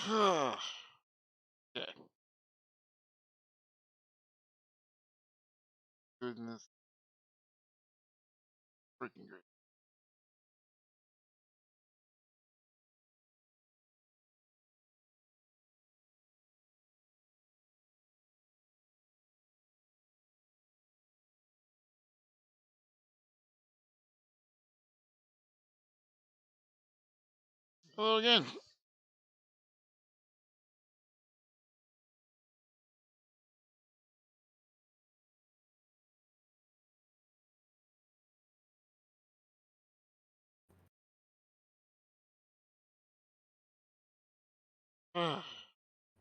Okay. Goodness, freaking great. Hello again.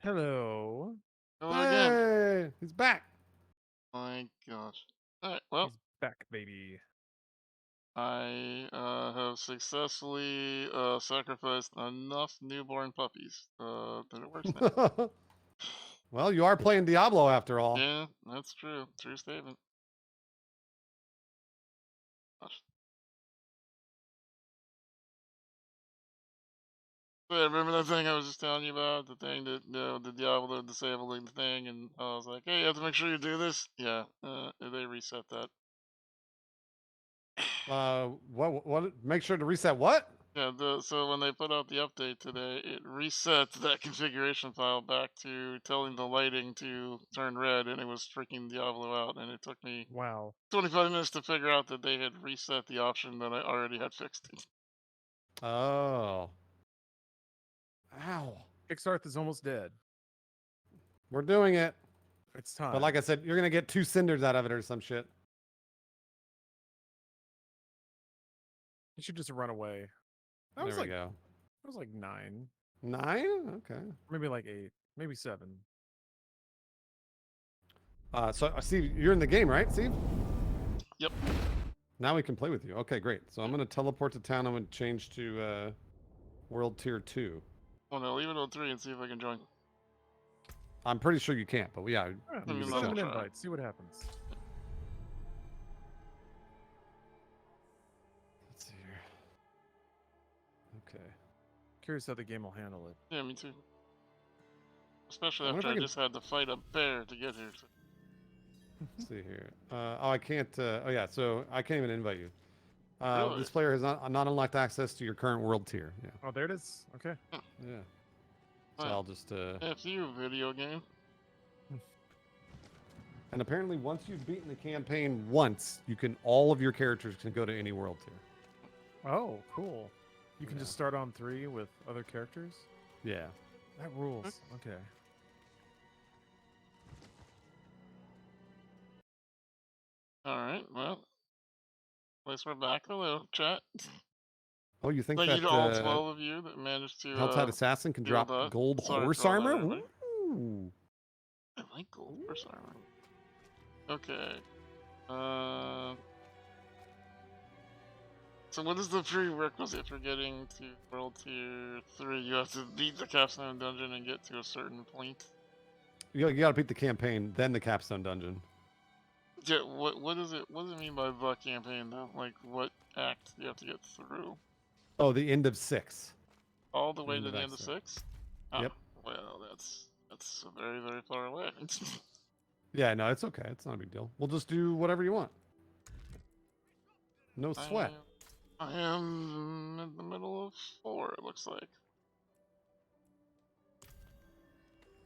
Hello Hello. again. Hey, he's back. My gosh. Alright, well, He's back, baby. I have successfully sacrificed enough newborn puppies that it works now. Well, you are playing Diablo after all. Yeah, that's true. True statement. Gosh. So yeah, remember that thing I was just telling you about? The thing that, the Diablo disabling the thing, and I was like, hey, you have to make sure you do this? Yeah, they reset that. What? Make sure to reset what? Yeah, so when they put out the update today, it reset that configuration file back to telling the lighting to turn red, and it was freaking Diablo out. And it took me Wow. 25 minutes to figure out that they had reset the option that I already had fixed. Oh. Ow. Kickstarth is almost dead. We're doing it. It's time. But like I said, you're going to get 2 cinders out of it or some shit. You should just run away. That There was we like go. that was like 9. 9? Okay. Maybe like 8. Maybe 7. So Steve, you're in the game, right, Steve? Yep. Now we can play with you. Okay, great. So I'm going to teleport to town. I'm going to change to World Tier 2. Well, no, leave it on 3 and see if I can join. I'm pretty sure you can't, but yeah. Yeah, I mean, just I'm send him gonna an try. invite. See what happens. Let's see here. Okay. Curious how the game will handle it. Yeah, me too. Especially I wonder after if I I can just had to fight a bear to get here. So. Let's see here. Oh, I can't. Oh, yeah. So I can't even invite you. Really? This player has not unlocked access to your current world tier. Yeah. Oh, there it is. Okay. Yeah. So Well, I'll just. F you, video game. And apparently, once you've beaten the campaign once, you can all of your characters can go to any world tier. Oh, cool. You can Yeah. just start on 3 with other characters? Yeah. That rules. Okay. Alright, well. Place we're back. Hello, chat. Oh, you think Thank you that to all 12 of you that managed to Helltide Assassin can deal drop that. gold Sorry horse for all that, armor? everybody. Ooh. I like gold horse armor. Okay. So what is the prerequisite for getting to World Tier 3? You have to beat the Capstone Dungeon and get to a certain point? You got to beat the campaign, then the capstone dungeon. Yeah, what does it mean by the campaign though? Like what act do you have to get through? Oh, the end of 6. All the way End to of the end of Act 6? Yep. Well, that's very, very far away. Yeah, no, it's okay. It's not a big deal. We'll just do whatever you want. No sweat. I am in the middle of 4, it looks like.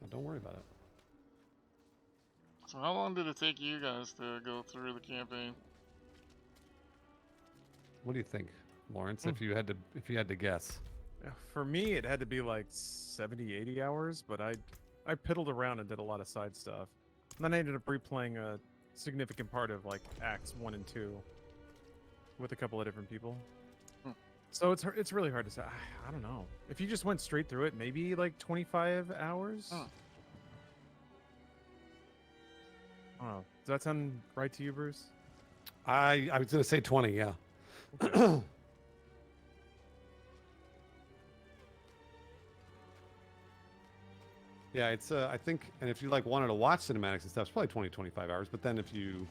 Oh, don't worry about it. So how long did it take you guys to go through the campaign? What do you think, Lawrence? If you had to guess. Yeah, for me, it had to be like 70, 80 hours, but I piddled around and did a lot of side stuff. And then I ended up replaying a significant part of like Acts 1 and 2 with a couple of different people. So it's really hard to say. I don't know. If you just went straight through it, maybe like 25 hours. Oh, does that sound right to you, Bruce? I was gonna say 20. Yeah. Okay. Yeah, it's I think, and if you like wanted to watch cinematics and stuff, it's probably 20, 25 hours. But then if you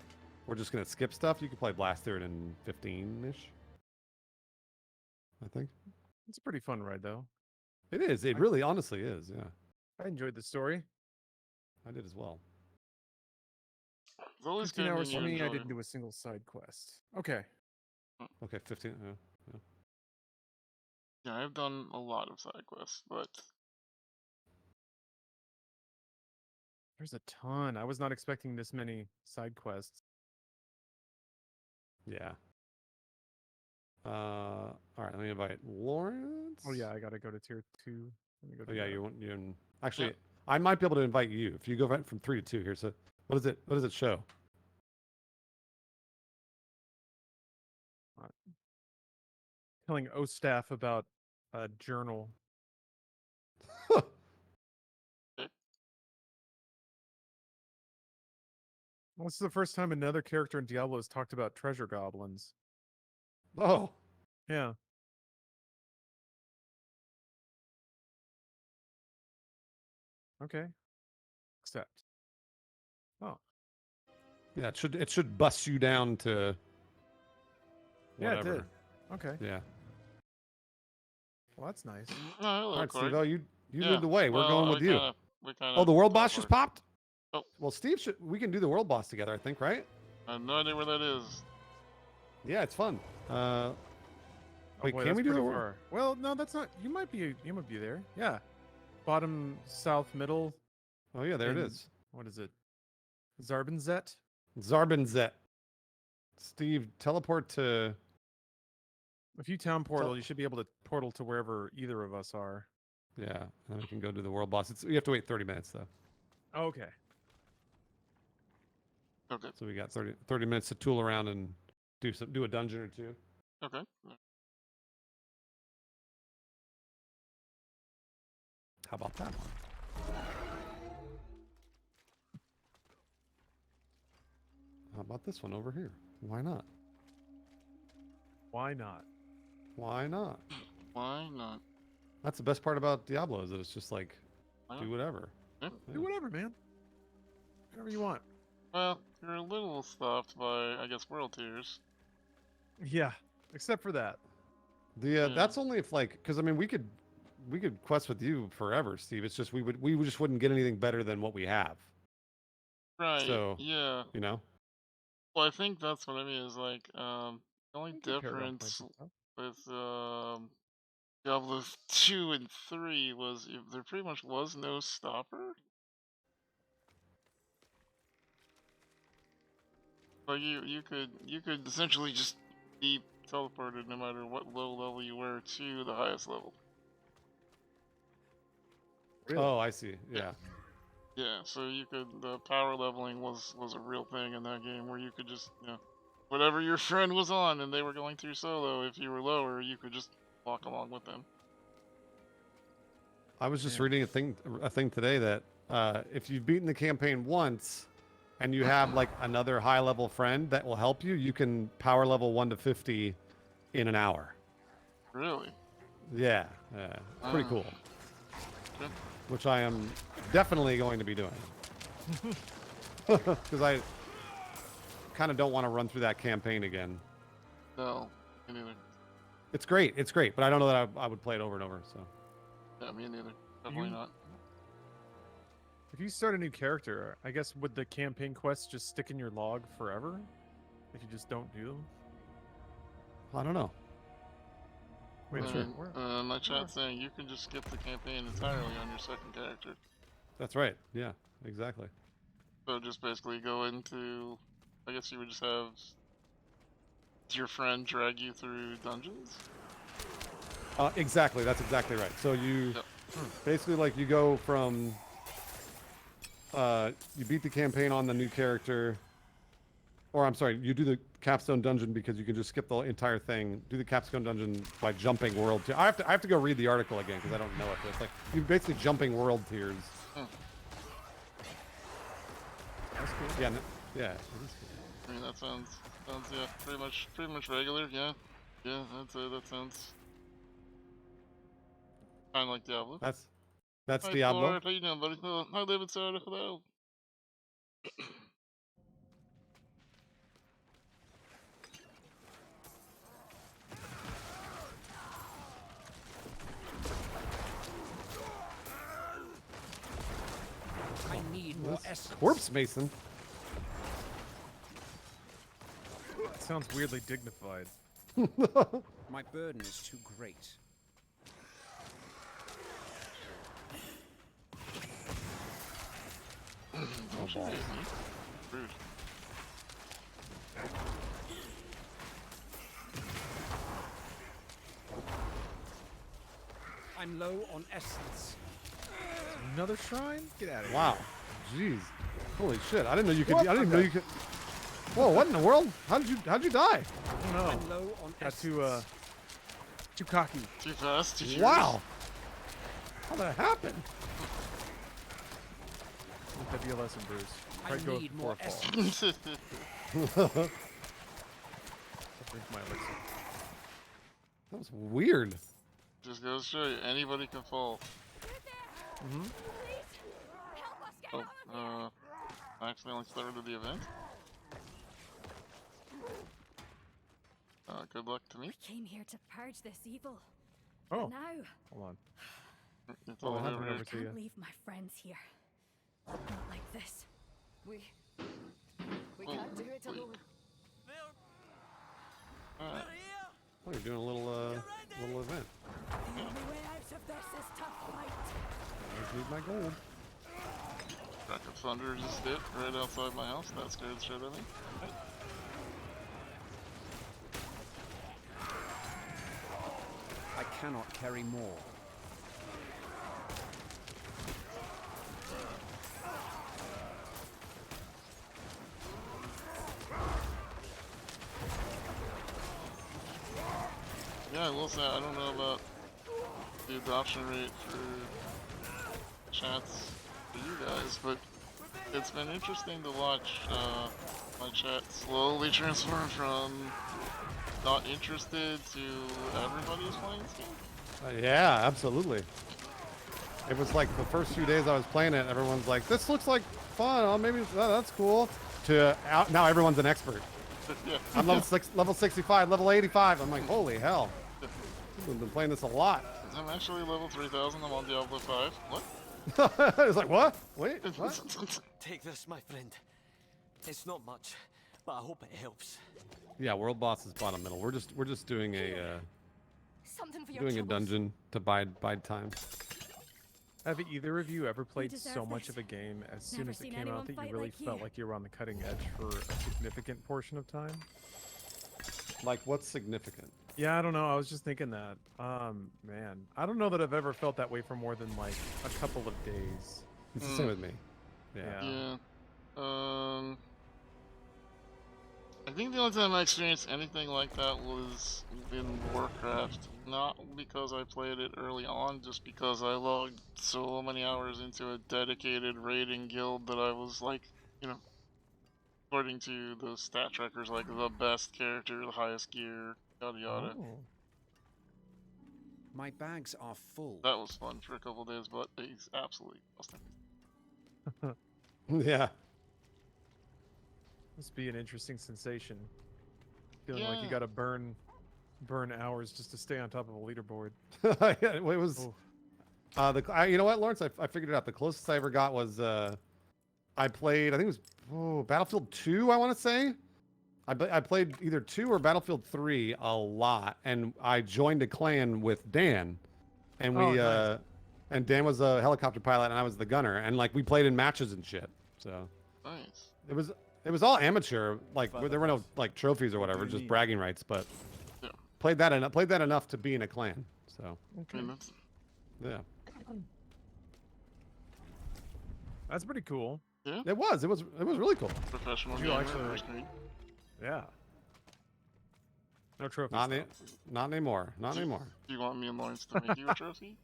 were just gonna skip stuff, you could play Blast through it in 15-ish. I think. It's a pretty fun ride, though. It is. It really, honestly is. Yeah, I enjoyed the story. I did as well. It's always 15 good hours when for you me. I enjoy. didn't do a single side quest. Okay. Okay, 15. Yeah. Yeah, I've done a lot of side quests, but There's a ton. I was not expecting this many side quests. Yeah. All right. Let me invite Lawrence. Oh yeah, I gotta go to tier 2. Let me go Oh do yeah, that. you're in. Actually, I might be able to invite you if you go from 3 to 2. Here's a. What is it? What does it show? Telling O staff about a journal. Well, this is the first time another character in Diablo has talked about treasure goblins. Oh, Yeah. Okay. Accept. Oh. yeah. It should bust you down to. Yeah, Whatever. it did. Okay. Yeah. Well, that's nice. oh, hello, All right, Corey. Steve. Oh, you Yeah, lead the way. We're well, going with you. We kind Oh, of. the world boss just popped. Oh. Well, Steve should. We can do the world boss together. I think, right? I have no idea where that is. Yeah, it's fun. Wait, boy, can that's we do the pretty world? far. Well, no, that's not. You might be there. Yeah. Bottom, south, middle. Oh yeah, there it in- is. What is it? Zarbinzet? Zarbinzet. Steve, teleport to. If you town portal, you should be able to portal to wherever either of us are. Yeah, and then we can go do the world boss. You have to wait 30 minutes though. Okay. Okay. So we got 30 minutes to tool around and do a dungeon or two. Okay. How about that one? How about this one over here? Why not? Why not? Why not? Why not? That's the best part about Diablo is that it's just like Why do not? whatever. Yeah. Do whatever, man. Whatever you want. Well, you're a little stopped by, I guess, world tiers. Yeah. Except for that. That's only if like because I mean we could quest with you forever, Steve. It's just we just wouldn't get anything better than what we have. Right. So Yeah. you know. Well, I think that's what I mean. Is like the only You can paragon difference points and stuff. with Diablo 2 and 3 was there pretty much was no stopper. Like you could essentially just be teleported no matter what low level you were to the highest level. Really? Oh, I see. Yeah. Yeah, so you could the power leveling was a real thing in that game where you could just whatever your friend was on and they were going through solo, if you were lower, you could just walk along with them. I was just reading a thing today that if you've beaten the campaign once and you have like another high level friend that will help you, you can power level 1 to 50 in an hour. Really? Yeah, pretty cool. Okay. Which I am definitely going to be doing. Because I kind of don't want to run through that campaign again. No, me neither. It's great, but I don't know that I would play it over and over. So Yeah, me neither. Definitely not. If you start a new character, I guess would the campaign quests just stick in your log forever? If you just don't do them? I don't know. Wait, My chat saying you can just skip the campaign entirely on your second character. That's right. Yeah, exactly. So just basically go into, I guess you would just have your friend drag you through dungeons? Exactly. That's exactly right. So you basically like you go from you beat the campaign on the new character, or I'm sorry, you do the capstone dungeon because you can just skip the entire thing. Do the capstone dungeon by jumping world tier. I have to go read the article again because I don't know it. But it's like you're basically jumping world tiers. That's cool. Yeah, yeah. It is cool. I mean that sounds yeah, pretty much regular. Yeah, that sounds kind of like Diablo. That's Hi, Diablo. Florida. How you doing, buddy? Hello. Hi, David Soda. Hello. essence. Corpse Mason. That sounds weirdly dignified. My burden is too great. Oh, balls. Rude. I'm low on essence. Another shrine? Get out of here. Wow. Jeez. Holy shit. I didn't know you could. What? I didn't know you could. Whoa! What in the world? How'd you die? I don't know. I'm low on Got essence. too cocky. Too fast. Too Wow. How'd that happen? That'd be a lesson, Bruce. I Try to go need before more a fall. essence. Drink my elixir. That was weird. Just goes to show you, anybody can fall. Oh, I accidentally started the event. Good luck to me. We came here to purge this evil. Oh, Now, hold on. It's Oh, all what happened over over here. to you? can't leave my friends here. Not like this. We can't do it wait. alone. Alright. Oh, you're doing a little event. The only way out of this is to fight. I just need my gold. Crack of thunder just hit right outside my house. That scared the shit out of me. I cannot carry more. Yeah, I will say, I don't know about the adoption rate for chats for you guys, but it's been interesting to watch my chat slowly transform from not interested to everybody's playing this game. Yeah, absolutely. It was like the first few days I was playing it, everyone's like, "This looks like fun. Oh, maybe that's cool." To now, everyone's an expert. Yeah. I'm level 65, level 85. I'm like, holy hell! I've been playing this a lot. I'm actually level 3000. I'm on Diablo 5. What? It's like, what? Wait, what? Take this, my friend. It's not much, but I hope it helps. Yeah, world boss is bottom middle. We're just doing a Something for your doing a troubles. dungeon to bide time. Have either of you ever played deserve so much this. of a game as soon Never as it seen came anyone out that you fight really like felt you. like you were on the cutting edge for a significant portion of time? Like, what's significant? Yeah, I don't know. I was just thinking that. Man, I don't know that I've ever felt that way for more than like a couple of days. It's the same with me. Yeah. Yeah. Yeah. I think the only time I experienced anything like that was in Warcraft. Not because I played it early on, just because I logged so many hours into a dedicated raiding guild that I was like, you know, according to the stat trackers, like the best character, the highest gear, yada yada. Oh. My bags are full. That was fun for a couple days, but he's absolutely exhausting. Yeah. Must be an interesting sensation. Feeling like you Yeah. gotta burn hours just to stay on top of a leaderboard. Yeah, it was. You know what, Lawrence? I figured it out. The closest I ever got was I played. I think it was Battlefield 2. I want to say. I played either 2 or Battlefield 3 a lot, and I joined a clan with Dan, and we nice. and Dan was a helicopter pilot, and I was the gunner, and like we played in matches and shit. So Nice. it was all amateur. Like there were no like trophies or whatever, just bragging rights. But Yeah. played that enough to be in a clan. So I mean, that's, yeah, That's pretty cool. it was really cool. professional You gamer, actually, like, first grade. Yeah. No trophies. Not, though. not anymore. Not anymore. Do you want me and Lawrence to make you a trophy?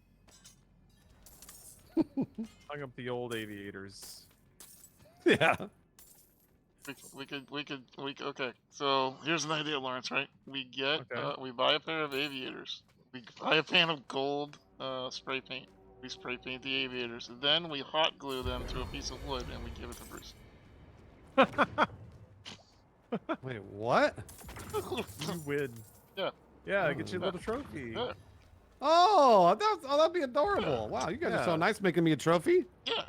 Hung up the old aviators. Yeah. We could, okay. So here's an idea, Lawrence. Right? We get, Okay. we buy a pair of aviators. We buy a pan of gold spray paint. We spray paint the aviators. Then we hot glue them to a piece of wood, and we give it to Bruce. Wait, what? You win. Yeah. Yeah, I get you a Yeah. little trophy. Yeah. Oh, that'd be adorable. Wow, you guys are so Yeah. nice making me a trophy. Yeah.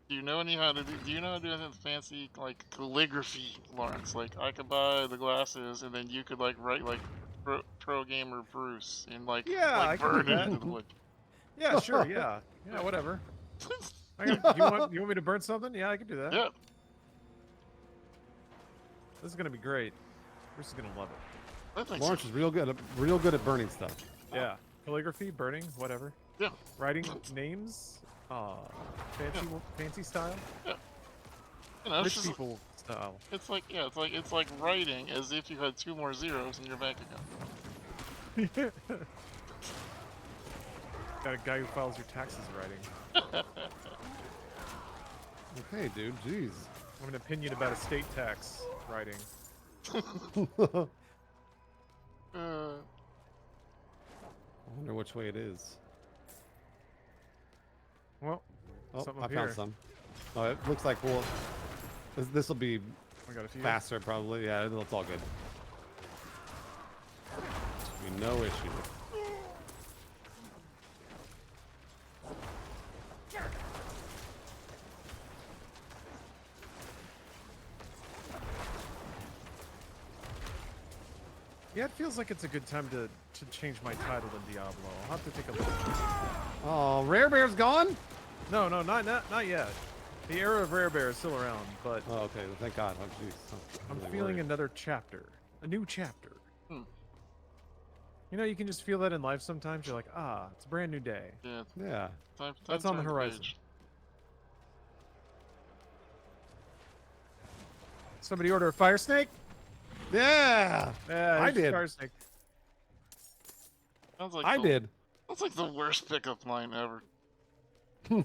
Do you know any how to do? Do you know how to do anything fancy like calligraphy, Lawrence? Like I could buy the glasses, and then you could like write like pro gamer Bruce and like Yeah, I can do burn it that. into the wood. Yeah, sure. Yeah, yeah, whatever. You want me to burn something? Yeah, I can do that. Yeah. This is gonna be great. Bruce is gonna love it. I think Lawrence so. is real good at burning stuff. Yeah, calligraphy, burning, whatever. Yeah. Writing names, fancy style, Yeah. You know, it's rich just, people style. it's like it's like writing as if you had 2 more zeros in your bank account. Got a guy who files your taxes writing. Okay, dude. Jeez. I have an opinion about estate tax writing. Uh, I wonder which way it is. Well, Oh, something I up found here. some. Oh, it looks like this will be I got a few. faster probably. Yeah, it's all good. Be no issue. Yeah, it feels like it's a good time to change my title to Diablo. I'll have to take a look. Oh, Rare Bear's gone? No, not yet. The era of Rare Bear is still around, but Oh, okay. Well, thank God. Oh, jeez. I'm feeling another chapter. A new chapter. Hmm. You know, you can just feel that in life sometimes. You're like, ah, it's a brand new day. yeah. Yeah. Time That's to on the turn horizon. page. Somebody order a fire snake? Yeah. Yeah, I here's your did. Fire snake. Sounds like I the, did. That's like the worst pickup line ever. You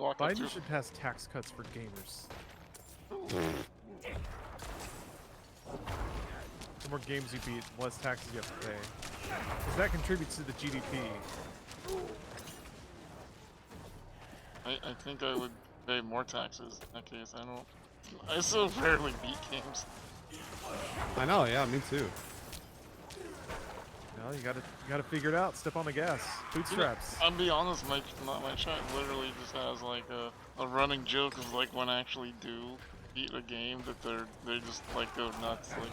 walk up Biden to should pass tax cuts for gamers. The more games you beat, the less taxes you have to pay. Because that contributes to the GDP. I think I would pay more taxes in that case. I so rarely beat games. I know. Yeah, me too. Well, you gotta figure it out. Step on the gas. Bootstraps. I'll be honest, my chat literally just has like a running joke of like when I actually do beat a game that they just like go nuts like,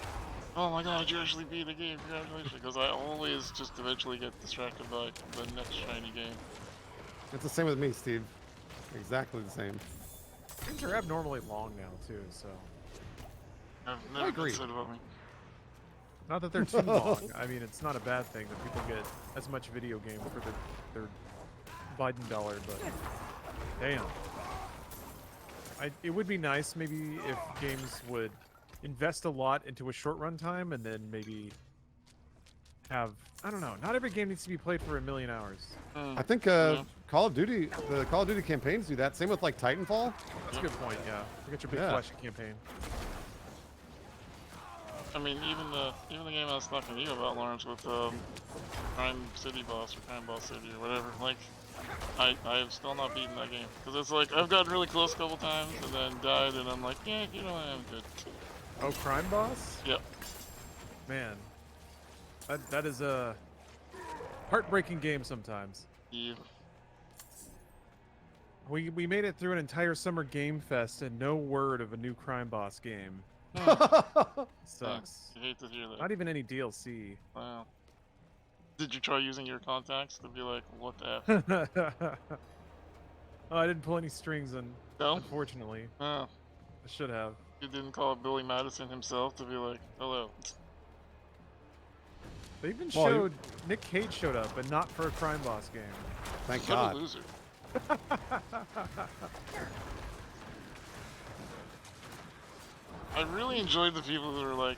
oh my god, you actually beat a game, congratulations! Because I always just eventually get distracted by the next shiny game. It's the same with me, Steve. Exactly the same. Games are abnormally long now too, so I've never agree. been said about me. not that they're too long. I mean, it's not a bad thing that people get as much video game for their Biden dollar, but damn. It would be nice maybe if games would invest a lot into a short run time and then maybe have, I don't know, not every game needs to be played for 1,000,000 hours. I think Yeah. Call of Duty, the Call of Duty campaigns do that. Same with like Titanfall. That's a good point, yeah. You got your big Yeah. flashy campaign. I mean, even the game I was talking to you about, Lawrence, with Crime City Boss or Crime Boss City or whatever, like, I have still not beaten that game. Because it's like, I've gotten really close a couple times and then died and I'm like, yeah, you know, I am good. Oh, Crime Boss? Yep. Man. That is a heartbreaking game sometimes. Yeah. We made it through an entire summer game fest and no word of a new Crime Boss game. Sucks. I hate to hear that. Not even any DLC. Wow. Did you try using your contacts to be like, what the F? Oh, I didn't pull any strings, No? unfortunately. Oh, I should have. you didn't call Billy Madison himself to be like, hello. They even Well, you- showed Nick Cage showed up, but not for a Crime Boss game. Thank What a God. loser. I really enjoyed the people who were like,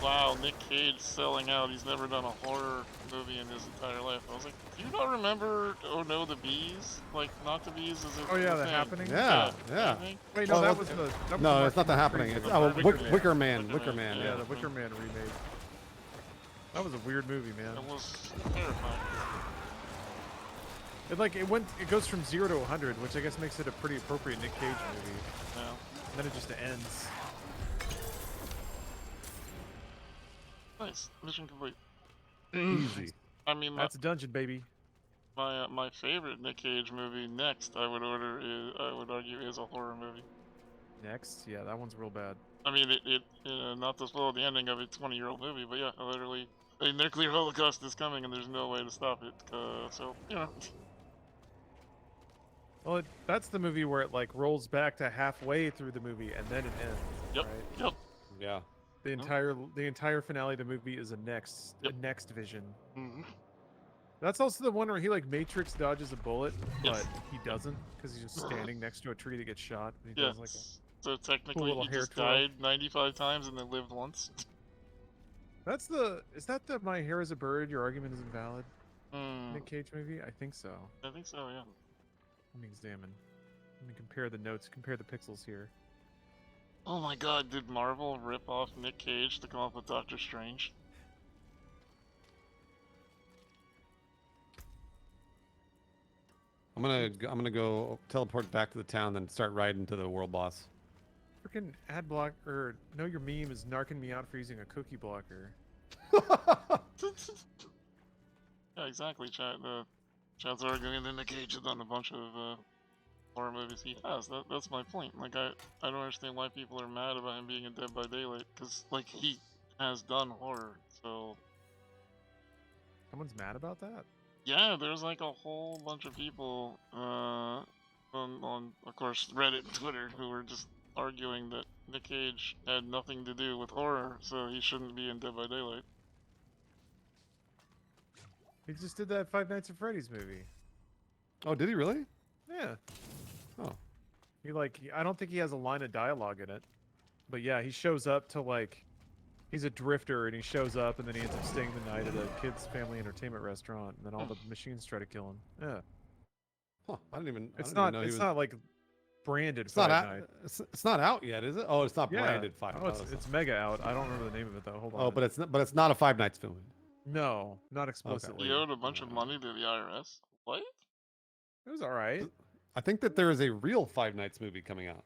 wow, Nick Cage selling out. He's never done a horror movie in his entire life. I was like, do you not remember Oh No, the Bees? Like, Not the Bees is a Oh yeah, a The thing. Happening? Yeah, I yeah. think. Wait, no, Oh, that was was the... That was No, the it's not the Martin happening. It's Freeman. Wicker Man. Wicker Wicker Man, Man. Yeah, Yeah. the Wicker Man remake. That was a weird movie, man. It was terrifying. It goes from 0 to 100, which I guess makes it a pretty appropriate Nick Cage movie. Yeah. And then it just ends. Nice. Mission complete. Easy. I mean, That's a dungeon, baby. my favorite Nick Cage movie next, I would argue, is a horror movie. Next, yeah, that one's real bad. I mean, not to spoil the ending of a 20-year-old movie, but yeah, literally, a nuclear holocaust is coming, and there's no way to stop it. So you know. Well, that's the movie where it like rolls back to halfway through the movie and then it ends. Yep. Right? Yep. Yeah. The entire finale of the movie is a next vision. Mm-hmm. That's also the one where he like Matrix dodges a bullet, Yes. but he doesn't because he's just standing next to a tree that gets shot. And he Yeah. does like So technically, little he hair just twirl. died 95 times and then lived once. is that the My Hair is a Bird? Your argument is invalid. Nick Cage movie? I think so. I think so. Yeah. Let me examine. Let me compare the notes. Compare the pixels here. Oh my God! Did Marvel rip off Nick Cage to come up with Doctor Strange? I'm gonna go teleport back to the town, then start riding to the world boss. Freaking ad block or know your meme is narking me out for using a cookie blocker. Yeah, exactly. Chad's arguing that Nick Cage has done a bunch of horror movies. He has. That's my point. Like I don't understand why people are mad about him being in Dead by Daylight, because like he has done horror. So Someone's mad about that? yeah, there's like a whole bunch of people on of course Reddit and Twitter who were just arguing that Nick Cage had nothing to do with horror, so he shouldn't be in Dead by Daylight. He just did that Five Nights at Freddy's movie. Oh, did he really? Yeah. Oh. I don't think he has a line of dialogue in it. But yeah, he shows up to like, he's a drifter and he shows up and then he ends up staying the night at a kid's family entertainment restaurant and then all the machines try to kill him. Yeah. Huh. I didn't even. It's I not, didn't even know he it's was... not like branded It's not Five out. Nights. It's not out yet, is it? Oh, it's not Yeah. branded Five. Oh, it's mega out. I don't remember the name of it though. Hold on. Oh, but it's not a Five Nights film. No, not explicitly. He owed a bunch of money to the IRS. What? It was alright. I think that there is a real Five Nights movie coming out.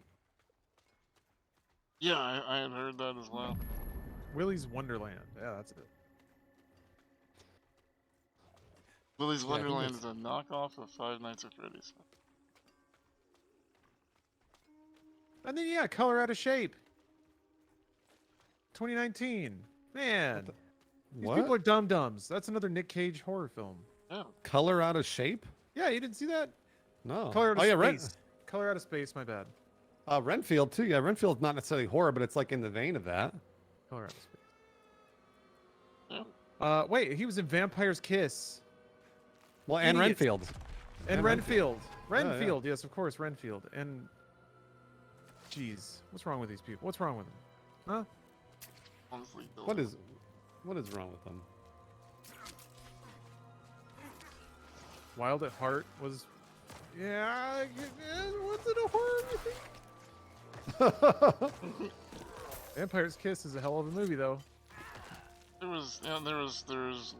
Yeah, I had heard that as well. Willy's Wonderland. Yeah, that's it. Willy's Yeah, I think Wonderland that's- is a knockoff of Five Nights at Freddy's. And then yeah, Color Out of Shape. 2019. Man. These What? people are dum-dums. That's another Nick Cage horror film. Yeah. Color Out of Shape? Yeah, you didn't see that? No. Color Out of oh yeah, Space. Color Out of Space, my bad. Renfield too. Yeah, Renfield's not necessarily horror, but it's like in the vein of that. Color Out of Space. Yeah. Wait, he was in Vampire's Kiss. Well, and Idiot. Renfield. And Renfield. Yeah, yeah. Renfield, yes, of course, Renfield. And jeez, what's wrong with these people? What's wrong with them? Huh? Honestly, Bill. What is wrong with them? Wild at Heart was yeah, was it a horror movie? Vampire's Kiss is a hell of a movie though. There was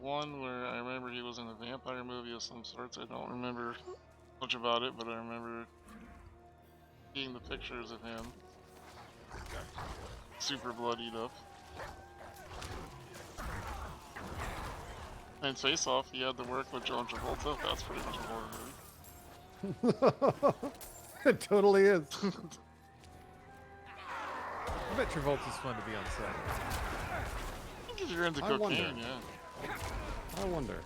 one where I remember he was in a vampire movie of some sorts. I don't remember much about it, but I remember seeing the pictures of him. Super bloodied up. And Face Off, he had to work with John Travolta. That's pretty much a horror movie. It totally is. I bet Travolta's fun to be on set. I think if you're into I cocaine, wonder. yeah. I wonder.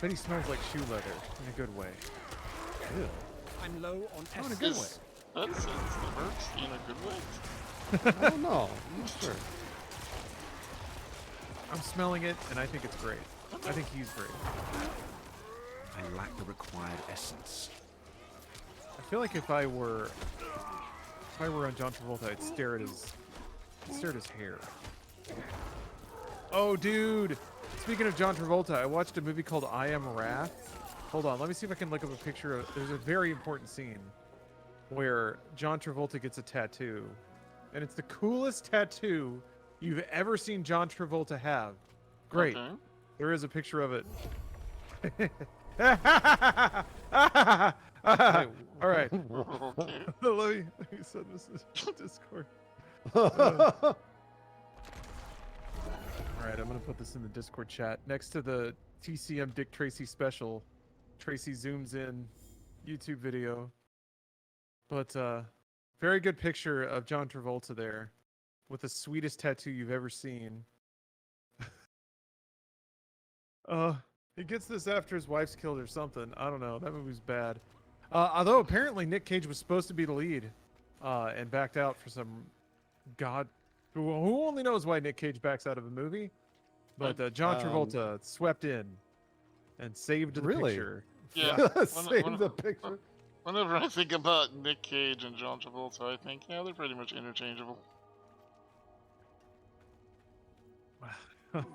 Bet he smells like shoe leather in a good way. Ew. I'm low on Oh, in a essence. good way. That sense that works in a good way. I don't know. I'm not sure. I'm smelling it, and I think it's great. I think he's great. I lack the required essence. I feel like if I were on John Travolta, I'd stare at his hair. Oh, dude! Speaking of John Travolta, I watched a movie called I Am Wrath. Hold on, let me see if I can look up a picture of. There's a very important scene where John Travolta gets a tattoo, and it's the coolest tattoo you've ever seen John Travolta have. Great. Okay. There is a picture of it. All right. Okay. let me send this to Discord. All right, I'm gonna put this in the Discord chat next to the TCM Dick Tracy special. Tracy zooms in, YouTube video. But very good picture of John Travolta there, with the sweetest tattoo you've ever seen. He gets this after his wife's killed or something. I don't know. That movie's bad. Although apparently Nick Cage was supposed to be the lead, and backed out for some god. Who only knows why Nick Cage backs out of a movie? But John Travolta swept in and saved the picture. Yeah. Save the picture. Whenever I think about Nick Cage and John Travolta, I think, yeah, they're pretty much interchangeable.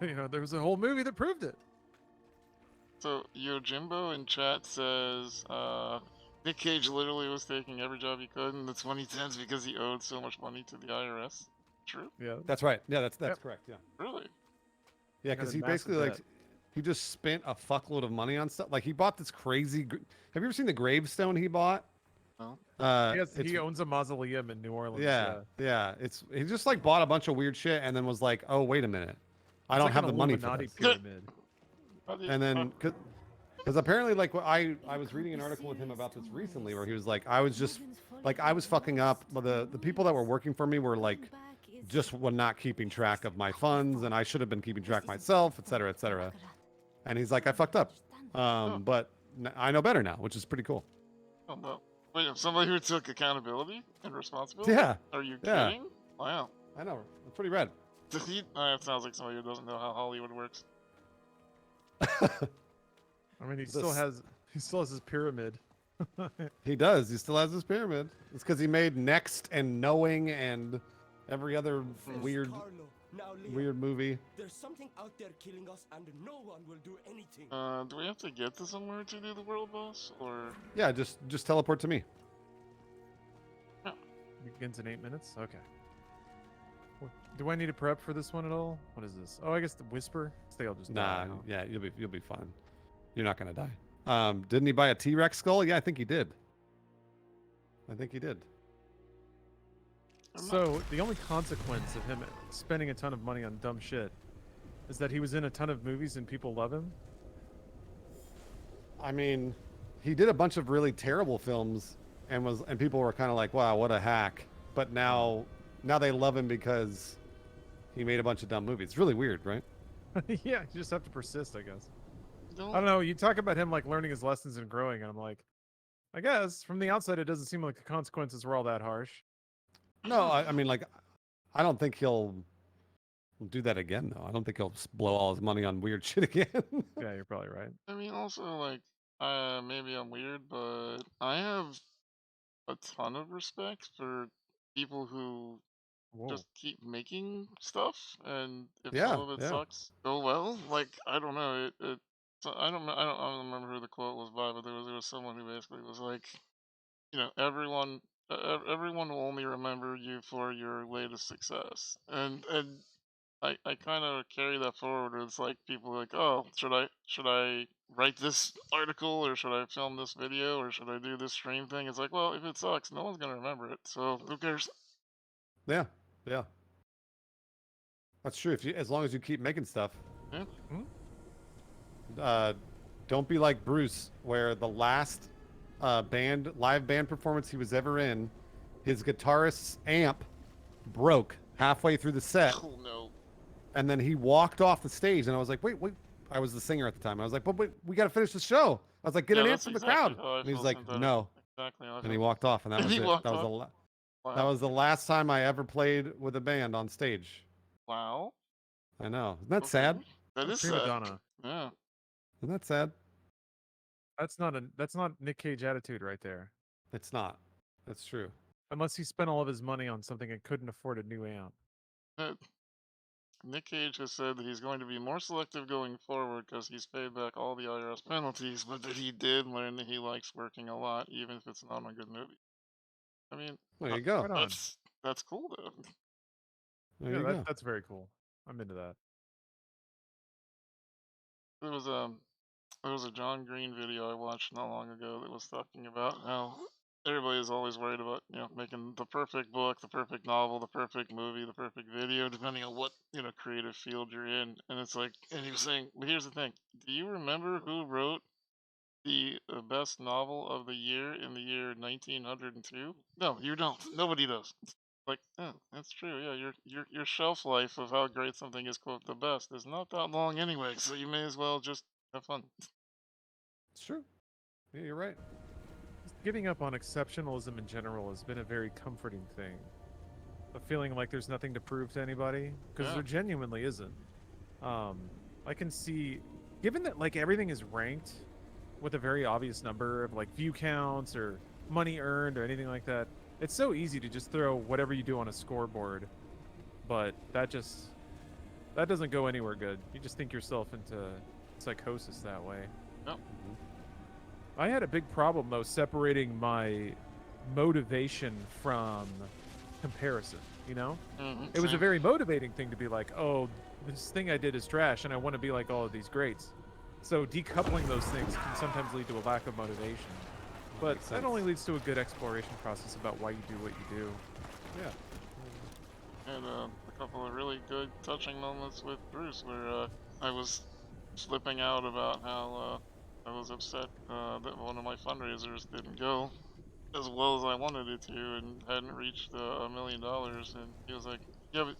You know, there was a whole movie that proved it. So, Yojimbo in chat says, Nick Cage literally was taking every job he could in the 2010s because he owed so much money to the IRS. True? Yeah. That's right. Yeah, that's correct. Yeah. Really? Yeah, because he basically like he just spent a fuckload of money on stuff. Like he bought this crazy. Have you ever seen the gravestone he bought? No. He owns a mausoleum in New Orleans. Yeah. He just like bought a bunch of weird shit and then was like, oh wait a minute, I don't have the money for this. Pyramid. And then because apparently like I was reading an article with him about this recently where he was like, I was fucking up. The people that were working for me were like just were not keeping track of my funds and I should have been keeping track myself, etc., etc. And he's like, I fucked up. But I know better now, which is pretty cool. Oh, no. Wait, somebody who took accountability and responsibility? Yeah. Are you Yeah. kidding? Wow. I know. It's pretty rad. Does he? It sounds like somebody who doesn't know how Hollywood works. I mean, he still has his pyramid. He does. He still has his pyramid. It's because he made Next and Knowing and every other weird movie. There's something out there killing us, and no one will do anything. Do we have to get to somewhere to do the world boss, or? Yeah, just teleport to me. Begins in 8 minutes. Okay. Do I need to prep for this one at all? What is this? Oh, I guess the whisper. I think I'll just die now. Yeah, you'll be fine. You're not gonna die. Didn't he buy a T-Rex skull? Yeah, I think he did. So the only consequence of him spending a ton of money on dumb shit is that he was in a ton of movies and people love him. I mean, he did a bunch of really terrible films and people were kind of like, wow, what a hack. But now they love him because he made a bunch of dumb movies. It's really weird, right? Yeah, you just have to persist, I guess. No. I don't know. You talk about him like learning his lessons and growing, and I'm like, I guess from the outside, it doesn't seem like the consequences were all that harsh. No, I mean, like, I don't think he'll do that again, though. I don't think he'll blow all his money on weird shit again. Yeah, you're probably right. I mean, also, like, maybe I'm weird, but I have a ton of respect for people who just keep making stuff, and if some of it sucks, oh well. Like, I don't know. So I don't remember who the quote was by, but there was someone who basically was like, you know, everyone will only remember you for your latest success, and I kind of carry that forward. It's like people are like, oh, should I write this article, or should I film this video, or should I do this stream thing? It's like, well, if it sucks, no one's gonna remember it, so who cares? Yeah. That's true. As long as you keep making stuff. Yeah. Don't be like Bruce, where the last live band performance he was ever in, his guitarist's amp broke halfway through the set. Oh no. And then he walked off the stage, and I was like, wait. I was the singer at the time. I was like, but wait, we got to finish the show. I was like, get an amp from the crowd. And he's like, no. Exactly. And he walked off, and that was it. That was the last time I ever played with a band on stage. Wow. I know. Isn't that sad? That is Prima sad. donna. Yeah. Isn't that sad? That's not Nick Cage attitude right there. It's not. That's true. Unless he spent all of his money on something and couldn't afford a new amp. Nick Cage has said that he's going to be more selective going forward because he's paid back all the IRS penalties, but that he did learn that he likes working a lot, even if it's not a good movie. I mean, there you go. That's cool though. There you go. That's very cool. I'm into that. There was a John Green video I watched not long ago that was talking about how everybody is always worried about, you know, making the perfect book, the perfect novel, the perfect movie, the perfect video, depending on what, you know, creative field you're in. And it's like, and he was saying, but here's the thing, Do you remember who wrote the best novel of the year in the year 1902? No, you don't. Nobody does. Like, oh, that's true. Yeah, your shelf life of how great something is, quote, the best is not that long anyway. So you may as well just have fun. It's true. Yeah, you're right. Giving up on exceptionalism in general has been a very comforting thing. Of feeling like there's nothing to prove to anybody, because Yeah. there genuinely isn't. I can see, given that like everything is ranked with a very obvious number of like view counts or money earned or anything like that, it's so easy to just throw whatever you do on a scoreboard, but that doesn't go anywhere good. You just think yourself into psychosis that way. Yep. I had a big problem though separating my motivation from comparison, you know? It was a very motivating thing to be like, oh, this thing I did is trash and I want to be like all of these greats. So decoupling those things can sometimes lead to a lack of motivation. But Makes that sense. only leads to a good exploration process about why you do what you do. Yeah. And a couple of really good touching moments with Bruce where I was flipping out about how I was upset that one of my fundraisers didn't go as well as I wanted it to and hadn't reached $1 million. And he was like, yeah, but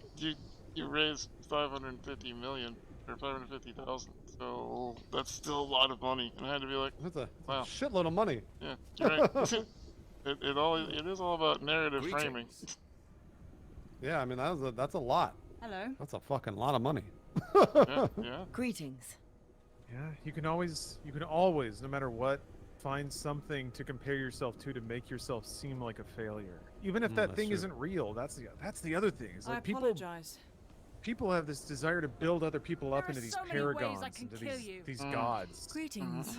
you raised 550 million or 550,000, so that's still a lot of money. And I had to be like, That's a wow, shitload of money. yeah, you're right. It is all about narrative framing. Greetings. Yeah, I mean that's a lot. Hello. That's a fucking lot of money. Yeah. Greetings. Yeah, you can always, no matter what, find something to compare yourself to make yourself seem like a failure. Even if that that's thing true. isn't real, that's the other thing. It's I like apologize. people have this desire to build other people up There are into these so many ways I paragons, can into kill these, you. these Mm. gods. Greetings.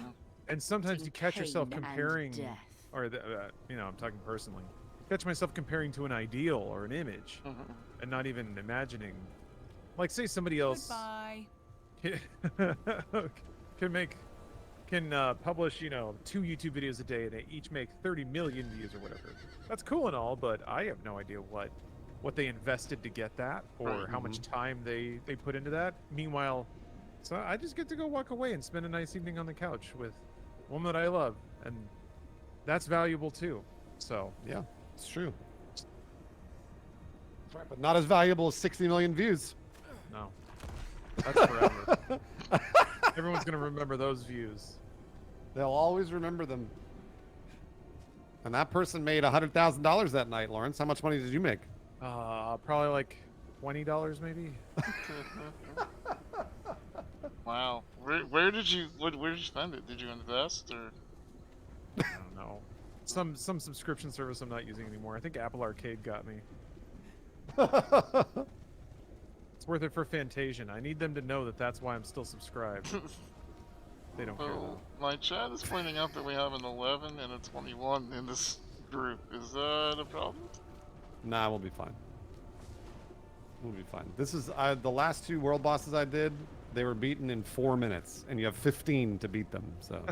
And sometimes you catch yourself Pain and comparing, death. or I'm talking personally. Catch myself comparing to an ideal or an image, and not even imagining. Like, say somebody else Goodbye. can publish, 2 YouTube videos a day, and they each make 30 million views or whatever. That's cool and all, but I have no idea what they invested to get that, or Right. how much time they put into that. Meanwhile, so I just get to go walk away and spend a nice evening on the couch with a woman that I love, and that's valuable too. So Yeah, it's true. That's right, but not as valuable as 60 million views. no, that's forever. Everyone's gonna remember those views. They'll always remember them. And that person made $100,000 that night, Lawrence. How much money did you make? Probably like $20 maybe. Wow. Where did you spend it? Did you invest or? I don't know. Some subscription service I'm not using anymore. I think Apple Arcade got me. It's worth it for Fantasian. I need them to know that that's why I'm still subscribed. They don't care Oh, though. my chat is pointing out that we have an 11 and a 21 in this group. Is that a problem? Nah, we'll be fine. We'll be fine. This is the last 2 world bosses I did. They were beaten in 4 minutes, and you have 15 to beat them. So,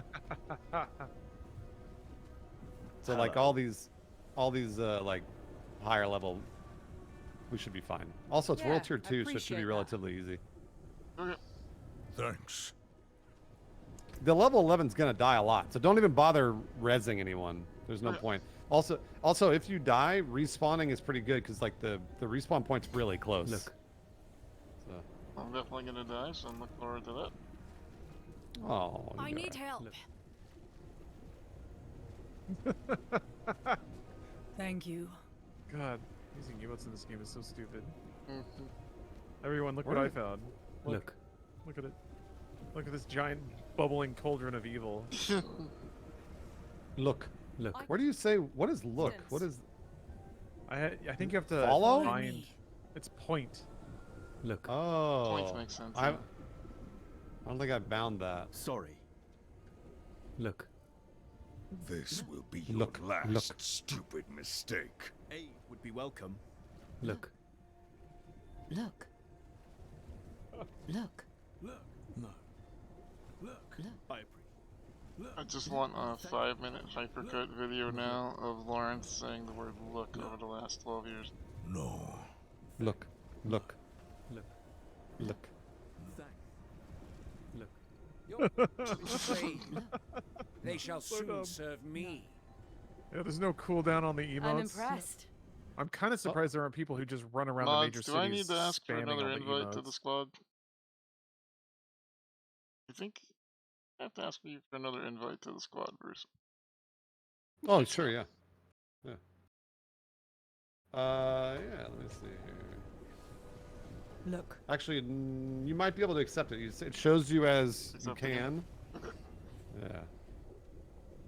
like all these like higher level, we should be fine. Also, it's World Yeah, Tier I 2, so it should appreciate be that. relatively easy. Okay. Thanks. The level 11's gonna die a lot, so don't even bother rezzing anyone. There's no Okay. point. Also, if you die, respawning is pretty good because like the respawn point's really close. Look. So, I'm definitely gonna die, so I'm looking forward to that. oh. I you need got- help. Thank you. God, using emotes in this game is so stupid. Mhm. Everyone, look Where what I did- found. Look. Look at it. Look at this giant bubbling cauldron of evil. Look. Look. Where do you say? What is look? What is? I think you have to Follow? find. Me. It's point. Look. Oh. Points make sense. I yeah. don't think I bound that. Sorry. Look. This will be Look, your last look. stupid mistake. Aid would be welcome. Look. Look. Look. Look. No. Look. I I just want a 5-minute hypercut video now of Lawrence saying the word look over the last 12 years. No. Train. They shall So soon dumb. serve me. Yeah, there's no cooldown on the emotes. I'm impressed. I'm kind of surprised there aren't people who just run around the major Mods, do cities I need to ask for spamming another all the invite to the emotes. squad? You think I have to ask you for another invite to the squad, Bruce? Oh, sure, yeah. Yeah. Yeah, let me see here. Look. Actually, you might be able to accept it. It shows you as you Accept again. can. Okay. Yeah.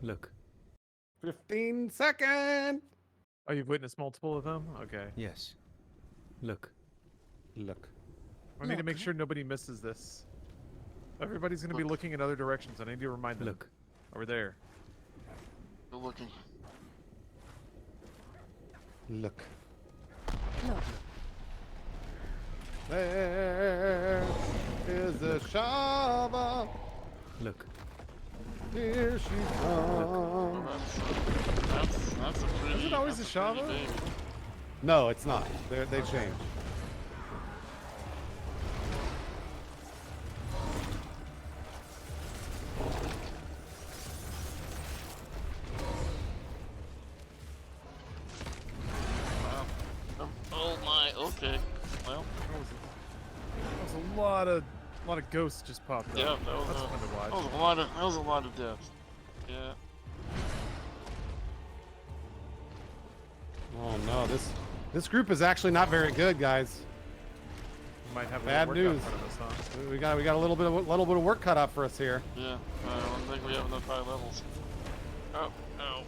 Look. 15 seconds! Oh, you've witnessed multiple of them? Okay. Yes. Look. Look. I need to make Look. sure nobody misses this. Everybody's going to be Look. looking in other directions. I need to remind them. Look. Over there. Still looking. Look. Look. There is the Shava. Look. Here she Oh, comes. that's a pretty. it always that's a pretty Shava? baby. No, it's not. They changed. Wow. Oh my. Okay. Well. That was a lot of ghosts just popped up. Yeah, that was, That's fun to watch. that was a lot of deaths. Yeah. Oh no, this group is actually not very good, guys. We might have a Bad workout news. in front of us, huh? We got a little bit of work cut out for us here. Yeah. I don't think we have enough high levels. Oh. Oh.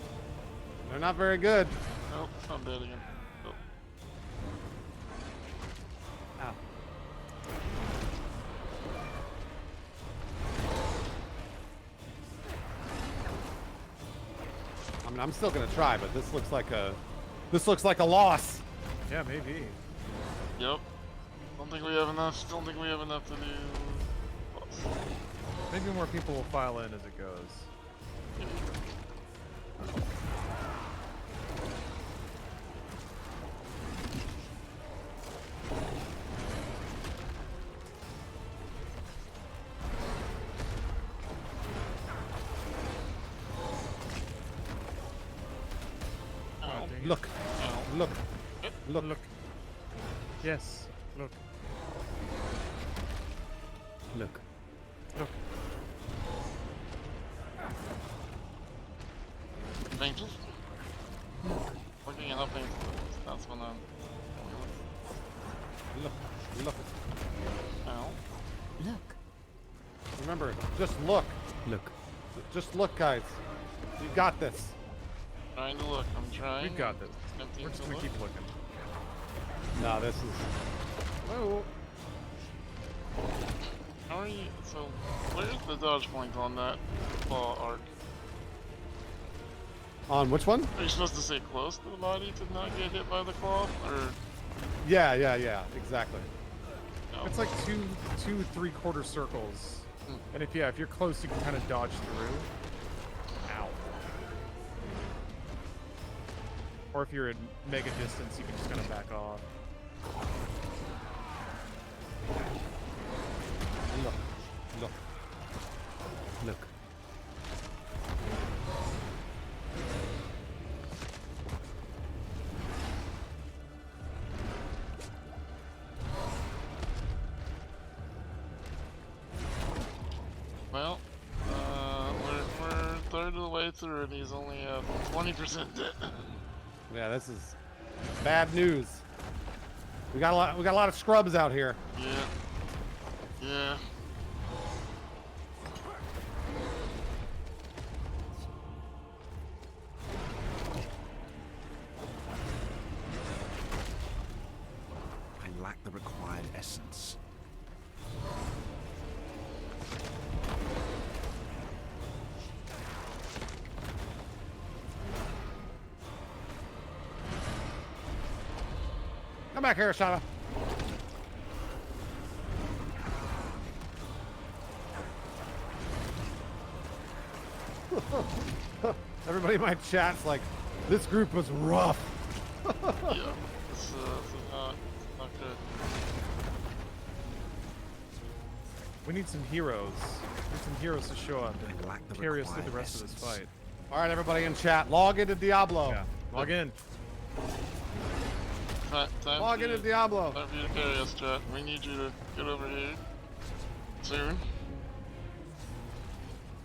They're not very good. Nope. I'm dead again. Nope. Ow. I mean, I'm still gonna try, but this looks like a loss. Yeah, maybe. Yep. Don't think we have enough. Don't think we have enough to do. Maybe more people will file in as it goes. Ow. dang it. Look, Ow. look, look, Look. Yes. Look. Look. Look. Angels? Looking at up angels. That's when I'm. look, look. Ow. Look. Remember, just look. Look. Just look, guys. You got this. Trying to look. I'm trying. We've got this. Attempting We're just to gonna look. keep looking. No, this is. Oh. How are you? So, where's the dodge point on that claw arc? On which one? Are you supposed to stay close to the body to not get hit by the claw? Or. Yeah, exactly. No? It's like two 3/4 circles. Hmm. And if you're close, you can kind of dodge through. Ow. Or if you're at mega distance, you can just kind of back off. Look, look. Look. Well, we're a third of the way through and he's only 20% dead. Yeah, this is bad news. We got a lot of scrubs out here. Yeah. Yeah. I lack the required essence. Come back here, Shava. Everybody in my chat's like, this group was rough. Yeah. This is not good. We need some heroes. We need some heroes to show up I lack the and carry us through the required rest of this essence. fight. All right, everybody in chat, log into Diablo. Yeah. Log in. Time Log for into you- Diablo. Time for you to carry us, chat. We need you to get over here soon.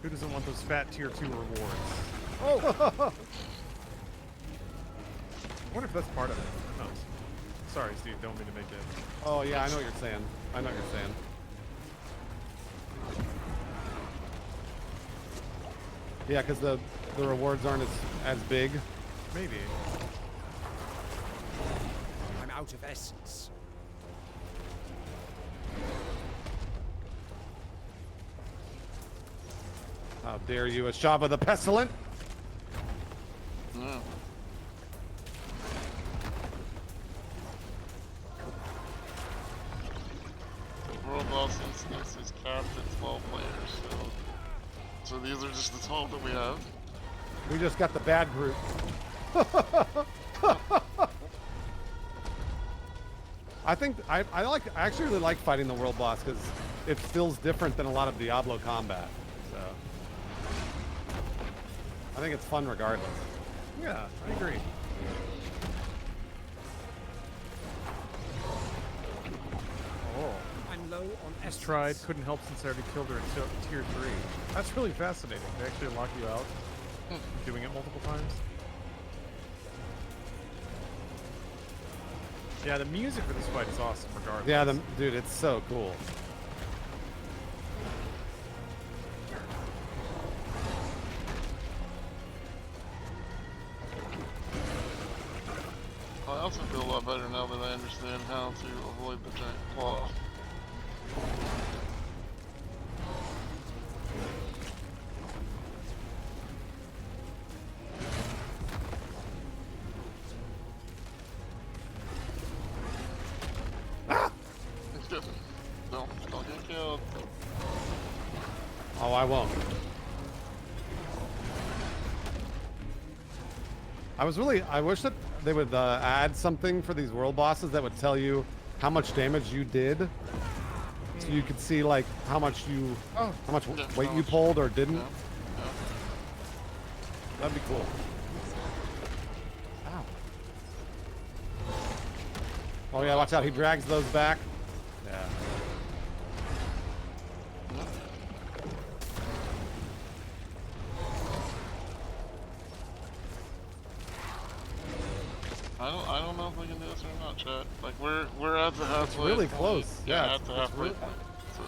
Who doesn't want those fat tier 2 rewards? Oh. I wonder if that's part of it. No. Sorry, Steve. Don't mean to make it. Oh yeah, I know what you're saying. I know what you're saying. Yeah, because the rewards aren't as big. Maybe. I'm out of essence. How dare you, Ashava the Pestilent? Yeah. The World Boss instance is capped at 12 players, so these are just the 12 that we have. We just got the bad group. I actually really like fighting the world boss because it feels different than a lot of Diablo combat. So I think it's fun regardless. Yeah, I agree. Oh. I'm low on Just essence. tried, couldn't help since I already killed her in tier 3. That's really fascinating. They actually lock you out from doing it multiple times. Yeah, the music for this fight is awesome regardless. Yeah, dude, it's so cool. I also feel a lot better now that I understand how to avoid the giant claw. Don't get killed. Oh, I won't. I wish that they would add something for these world bosses that would tell you how much damage you did. So you could see like how much weight you pulled or didn't. Yeah. Yeah. That'd be cool. Ow. Oh yeah, watch out, he drags those back. Yeah. I don't know if we can do this or not, chat. Like we're at the halfway. It's really point. close. Yeah, at the it's halfway really- point. So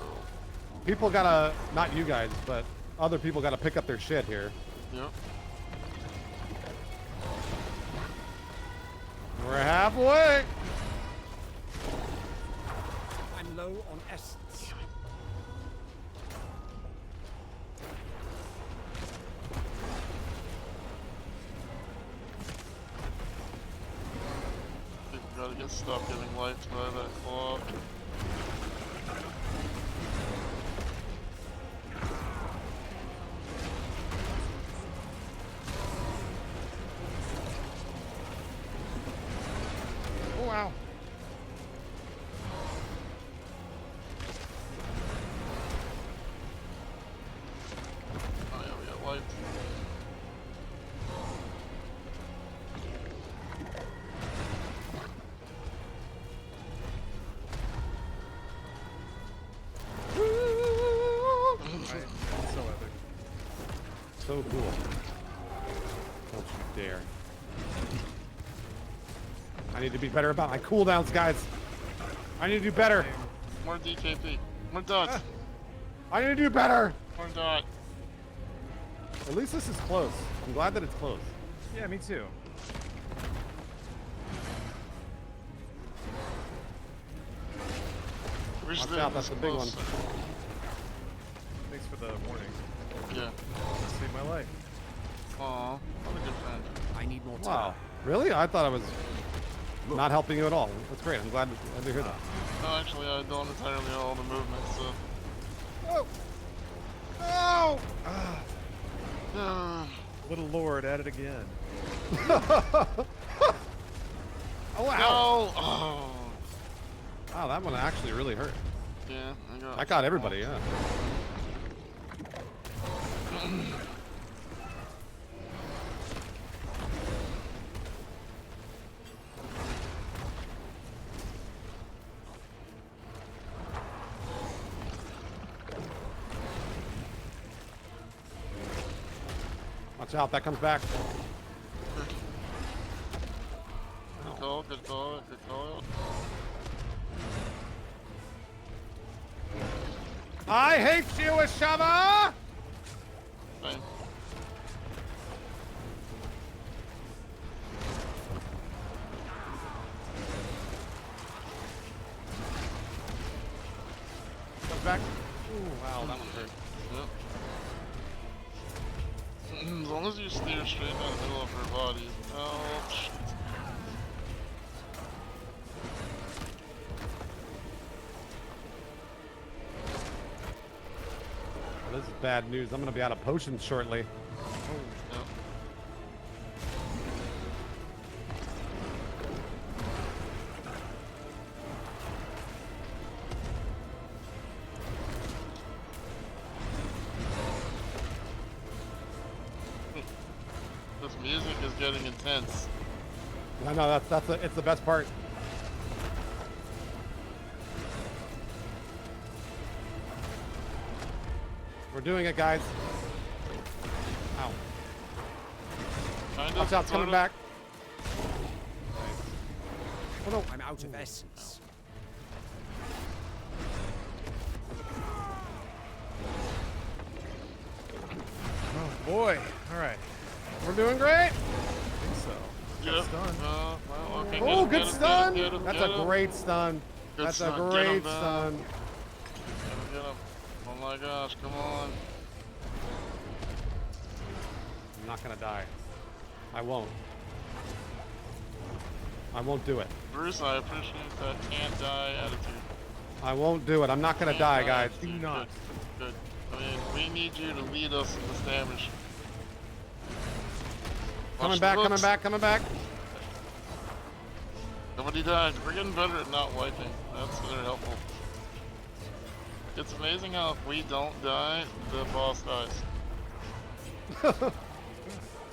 People gotta, not you guys, but other people gotta pick up their shit here. yep. We're halfway. I'm low on essence. People gotta get stopped getting wiped by that claw. Oh wow. Oh yeah, we got wiped. So epic. So cool. Don't you dare. I need to be better about my cooldowns, guys. I need to do better. More DKP. More dots. I need to do better. More dot. At least this is close. I'm glad that it's close. Yeah, me too. Wish Watch that out, was that's the big one. closer. Thanks for the warning. Yeah. Saved my life. Aw, what a good friend. I need more time. Wow. Really? I thought I was not helping you at all. That's great. I'm glad to hear that. No, actually, I don't entirely know all the movements, so. Oh! Oh! Little Lord at it again. Oh, wow. No! Oh. Wow, that one actually really hurt. Yeah, I got everybody, yeah. Watch out, that comes back. Good call, good call, good call. I hate you, Ashama! Fine. Comes back. Ooh, wow, that one hurt. Yep. As long as you steer straight down the middle of her body. Oh, shit. Well, this is bad news. I'm gonna be out of potions shortly. Yep. This music is getting intense. I know it's the best part. We're doing it, guys. Ow. Kind Watch out, it's coming back. Oh no, I'm out of essence. Oh boy. All right. We're doing great. I think so. Yep. Stun. Well, okay, Oh, get good him, stun. get him, That's get a him. great stun. Good That's stun. a Get him great down. stun. Get him. Oh my gosh, come on. I'm not gonna die. I won't. I won't do it. Bruce, I appreciate that can't die attitude. I won't do it. I'm not gonna Can't die, guys. Do attitude. not. Good. I mean, we need you to lead us in this damage. Coming Watch back, the coming hooks. back, coming back. Nobody died. We're getting better at not wiping. That's very helpful. It's amazing how if we don't die, the boss dies.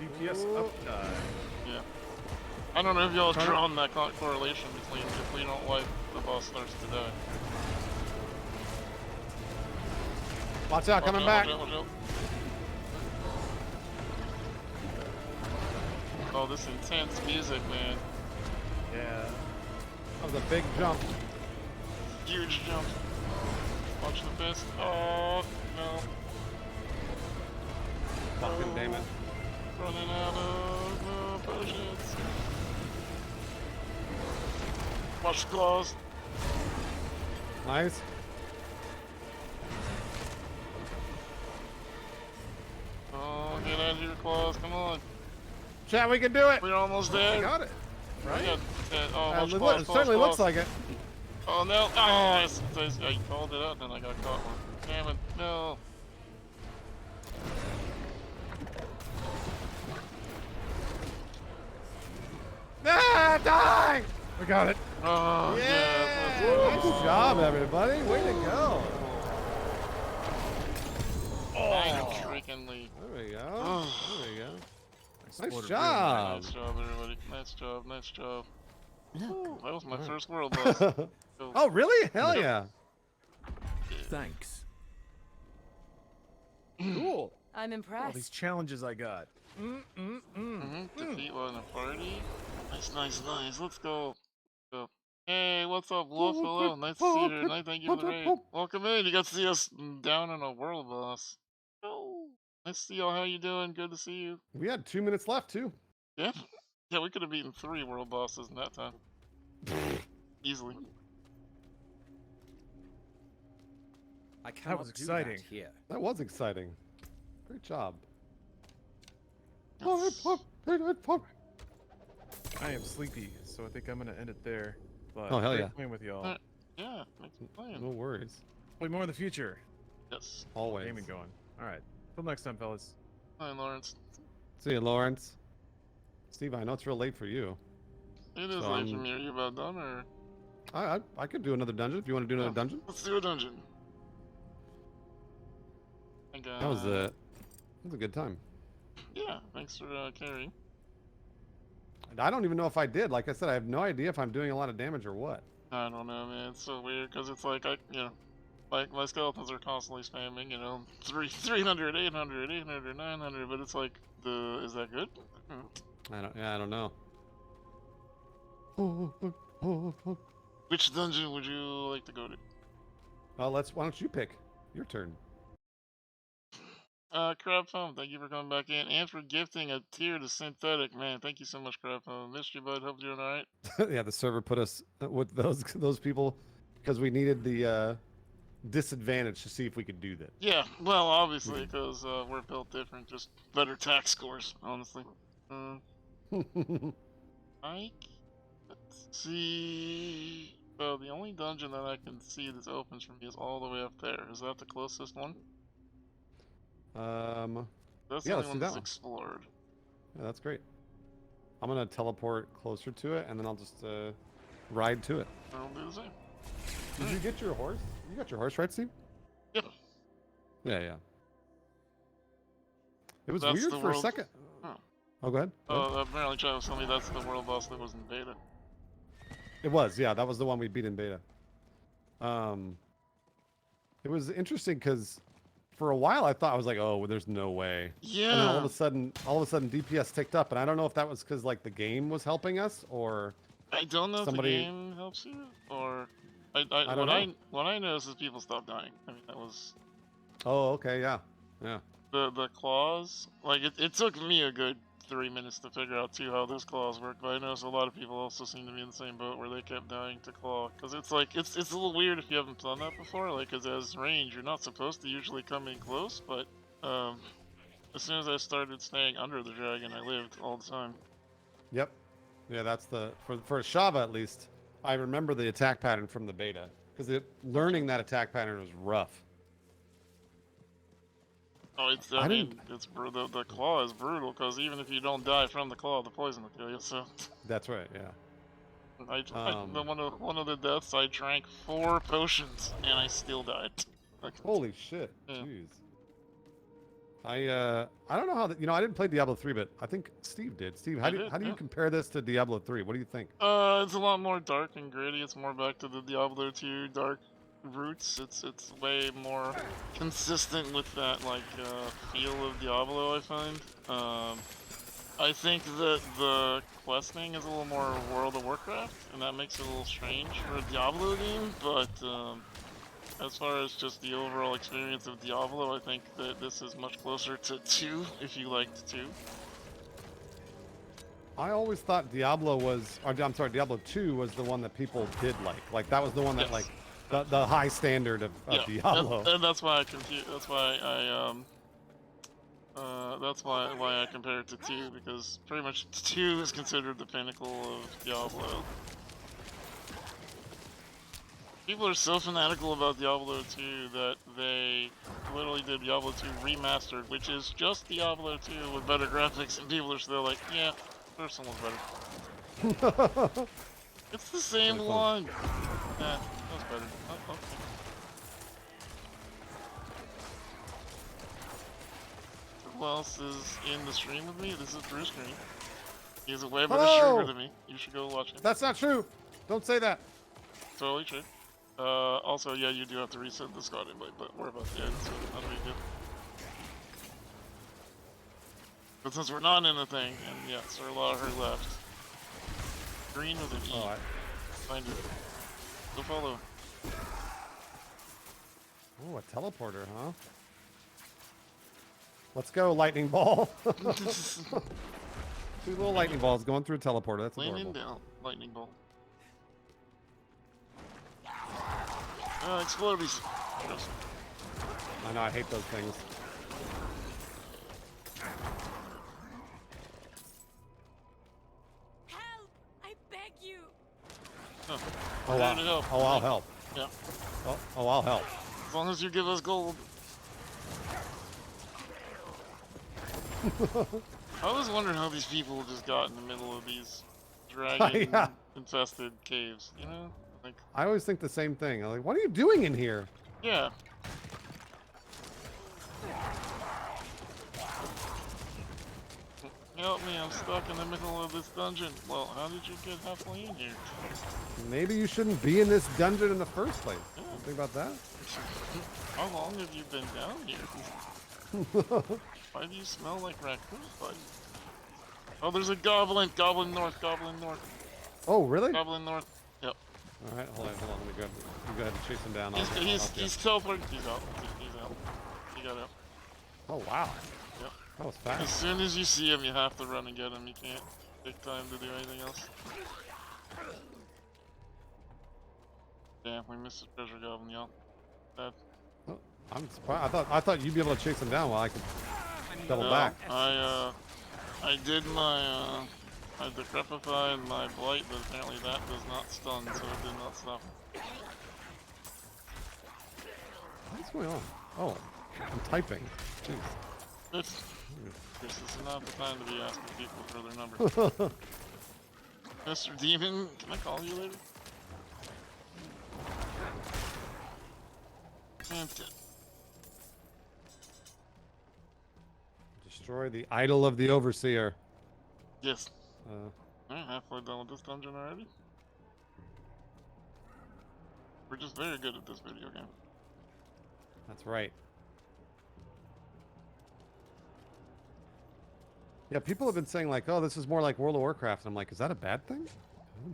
DPS up. Yeah. I don't know if y'all have drawn that correlation between if we don't wipe, the boss starts to die. Watch out, coming back. Watch out. Oh, this intense music, man. Yeah. That was a big jump. Huge jump. Watch the fist. Oh, no. Fucking damn it. Running out of potions. Watch the claws. Nice. Oh, get out of here, claws. Come on. Chat, we can do it. We're almost there. Got it. Right? Oh, watch It claws, certainly claws, looks like it. Oh no! Oh, I called it out and then I got caught one. Damn it! No! Ah, die! We got it. Oh Yeah! yes! Nice job, everybody. Way to go. Freakingly. There we go. There we go. Nice Exploded job. Nice job, everybody. Nice job. Nice job. Look. That was my first world boss. Oh, really? Hell yeah. Thanks. Cool. I'm All impressed. these challenges I got. Defeat one in a party. Nice. Let's go. Hey, what's up, Wolf? Hello. Nice to see you here. Nice, thank you for the raid. Welcome in. You got to see us down in a world boss. Oh. Nice to see y'all. How you doing? Good to see you. We had 2 minutes left, too. Yeah. Yeah, we could have beaten 3 world bosses in that time. Easily. I cannot was do exciting. that here. That was exciting. Great job. Yes. I am sleepy, so I think I'm gonna end it there. But Oh, hell great yeah. playing with y'all. Yeah, thanks for playing. No worries. Play more in the future. Yes. Always. Gaming going. All right. Till next time, fellas. Hi, Lawrence. See you, Lawrence. Steve, I know it's real late for you. It is So late for me. Are you about done, or? I could do another dungeon if you want to do another dungeon. Let's do a dungeon. That was a good time. Yeah, thanks for carrying. I don't even know if I did. Like I said, I have no idea if I'm doing a lot of damage or what. I don't know, man. It's so weird because it's like like my skeletons are constantly spamming, 300, 800, 800, 900, but it's like is that good? I don't know. Which dungeon would you like to go to? Why don't you pick? Your turn. Crab Phone, thank you for coming back in and for gifting a tier to Synthetic. Man, thank you so much, Crab Phone. Mystery Bud, hope you're doing alright. Yeah, the server put us with those people because we needed the disadvantage to see if we could do that. Yeah, well, obviously, because we're built different, just better tax scores, honestly. Let's see. The only dungeon that I can see that opens for me is all the way up there. Is that the closest one? Yeah, That's the only let's one do that that's one. explored. Yeah, that's great. I'm gonna teleport closer to it, and then I'll just ride to it. I'll do the same. Did you get your horse? You got your horse, right, Steve? Yep. Yeah. It was That's weird the for a world- second. Oh. Oh, go ahead. Apparently Chad was telling me that's the world boss that was in beta. It was, yeah. That was the one we beat in beta. It was interesting because for a while I thought, I was like, oh, well, there's no way. Yeah. And then all of a sudden DPS ticked up, and I don't know if that was because like the game was helping us or I don't know somebody... if the game helps you or I don't know. what I noticed is people stopped dying. I mean, that was Oh, okay, yeah. the claws. Like it took me a good 3 minutes to figure out too how those claws work, but I noticed a lot of people also seem to be in the same boat where they kept dying to claw, because it's like it's a little weird if you haven't done that before. Like, as range, you're not supposed to usually come in close, but as soon as I started staying under the dragon, I lived all the time. Yep. Yeah, that's for Shava at least. I remember the attack pattern from the beta because learning that attack pattern was rough. Oh, I mean, it's the claw is brutal, because even if you don't die from the claw, the poison will kill you. So that's right. Yeah. One of the deaths, I drank 4 potions and I still died. Like, holy shit! Yeah. Jeez. I don't know how that. I didn't play Diablo 3, but I think Steve did. Steve, how do you compare this to Diablo 3? What do you think? It's a lot more dark and gritty. It's more back to the Diablo 2 dark roots. It's way more consistent with that feel of Diablo, I find. I think that the questing is a little more World of Warcraft, and that makes it a little strange for a Diablo game, but as far as just the overall experience of Diablo, I think that this is much closer to 2, if you liked 2. I always thought Diablo 2 was the one that people did like. Like, that was the one that, Yes. the high standard of Diablo. And that's why I that's why I compare it to 2, because pretty much 2 is considered the pinnacle of Diablo. People are so fanatical about Diablo 2 that they literally did Diablo 2 Remastered, which is just Diablo 2 with better graphics, and people are still like, yeah, first one was better. It's the same one. Yeah, that's better. Oh, okay. Who else is in the stream with me? This is Drew's stream. He's a way better streamer than me. You should go watch him. That's not true. Don't say that. Totally true. Also, yeah, you do have to reset the squad invite, but we're about to end, so not a big deal. But since we're not in the thing, and yeah, Sir Laher left. Green with an E. Oh, Find it. Go follow. Oh, a teleporter, huh? Let's go, lightning ball. 2 little lightning balls going through a teleporter. That's adorable. Down, lightning bolt. Explode these. I know, I hate those things. Help! I beg you! Oh, wow. Oh, I'll help. Yeah. Oh, I'll help. As long as you give us gold. I was wondering how these people just got in the middle of these dragon-infested caves, you know? Like, I always think the same thing. I'm like, what are you doing in here? yeah. Help me, I'm stuck in the middle of this dungeon. Well, how did you get halfway in here? Maybe you shouldn't be in this dungeon in the first place. Yeah. Think about that? How long have you been down here? Why do you smell like raccoon buddy? Oh, there's a goblin! Goblin north, goblin north. Oh, really? Goblin north. Yep. Alright, hold on. Let me grab it. You go ahead and chase him down. He's teleported. He's out. He's out. He got out. Oh, wow. Yep. That was As fast. soon as you see him, you have to run and get him. You can't take time to do anything else. Damn, we missed the treasure goblin, y'all. Bad. Oh, I'm surprised. I thought you'd be able to chase him down while I could double No, back. I did my, I decrepified my blight, but apparently that does not stun, so it did not stop him. What's going on? Oh, I'm typing. Jeez. This is not the time to be asking people for their number. Mr. Demon, can I call you later? Destroy the idol of the overseer. Yes. Uh, Alright, halfway done with this dungeon already. We're just very good at this video game. that's right. Yeah, people have been saying like, "Oh, this is more like World of Warcraft." And I'm like, "Is that a bad thing?"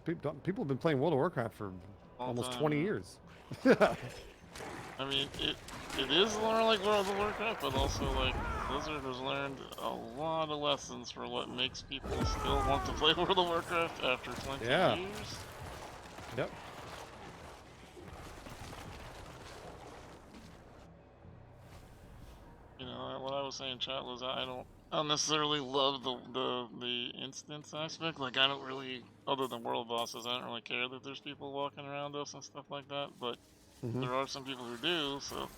People have been playing World of Warcraft for almost 20 years. I mean, it is more like World of Warcraft, but also like Blizzard has learned a lot of lessons for what makes people still want to play World of Warcraft after 20 Yeah. years. Yep. You know, what I was saying, chat, was I don't necessarily love the instance aspect. Like, I don't really, other than world bosses, I don't really care that there's people walking around us and stuff like that. But there are some people who do, so.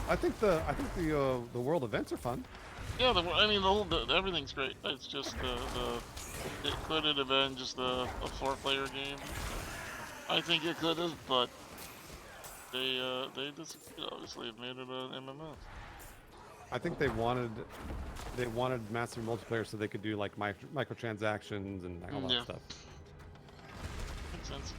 I think the world events are fun. Yeah, I mean, everything's great. It's just it could have been just a 4-player game. I think it could have, but they just obviously have made it an MMO. I think they wanted massive multiplayer so they could do like microtransactions and all that stuff. Makes sense.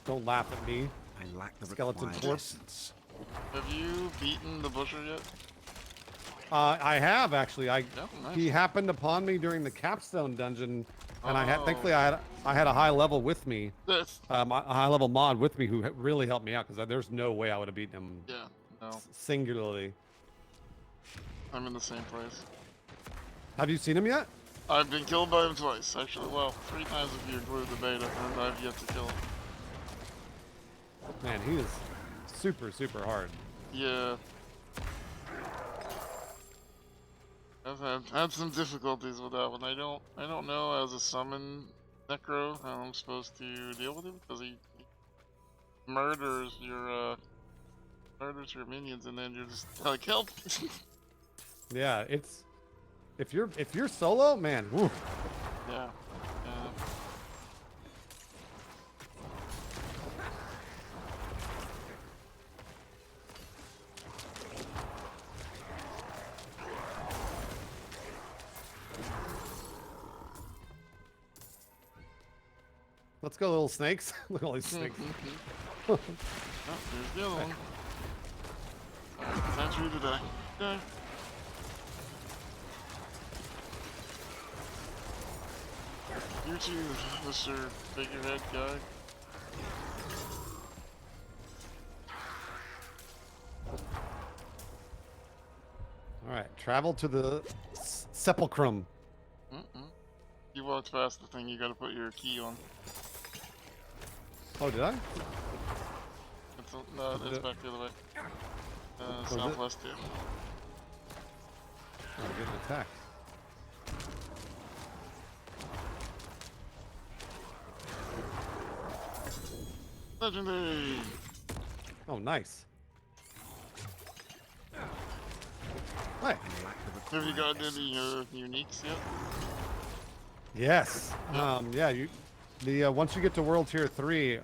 Don't laugh at me. I lack the Skeleton required corpse. essence. Have you beaten the Butcher yet? I have actually. Yeah, nice. He happened upon me during the capstone dungeon, and Oh. thankfully I had a high level with me, That's, a high level mod with me who really helped me out because there's no way I would have beaten him yeah, no, singularly. I'm in the same place. Have you seen him yet? I've been killed by him twice, actually. Well, 3 times if you include the beta, and I've yet to kill him. Man, he is super hard. Yeah. I've had some difficulties with that one. I don't know as a summon necro how I'm supposed to deal with him because he murders your minions and then you're just like, help. Yeah, it's if you're solo, man. Woo. Yeah. Let's go, little snakes. Look at all these snakes. Oh, there's the other one. Time for you to die. Die. You too, Mr. Figurehead guy. All right, travel to the sepulchrum. You walked past the thing you gotta put your key on. Oh, did I? No, it's back the other way. it? Southwest here. Oh, I'm getting attacked. Legendary! Oh, nice. Hey, Have you gotten any uniques yet? Yes. Yeah. Once you get to World Tier 3,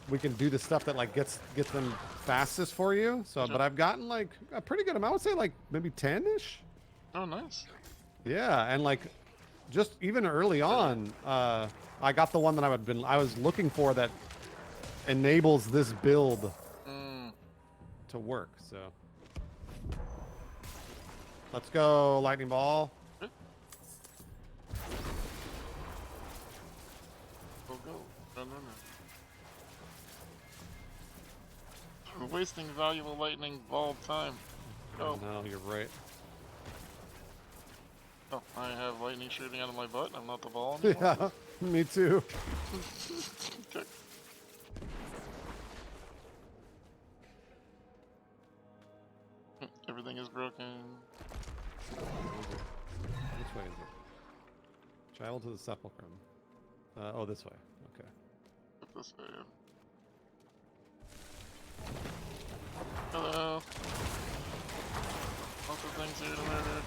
we can do the stuff that like gets them fastest for you. So, Sure. but I've gotten like a pretty good amount. I would say like maybe 10-ish. Oh, nice. Yeah, and like just even early on, I got the one that I was looking for that enables this build to work. So let's go, lightning ball. Go, go. Run, run, run. We're wasting valuable lightning ball time. Go. No, you're right. Oh, I have lightning shooting out of my butt. I'm not the ball anymore. Yeah, me too. Okay. Everything is broken. Which way is it? Travel to the sepulchre. Oh, this way. Okay. Up this way. Hello. Lots of things here to murder.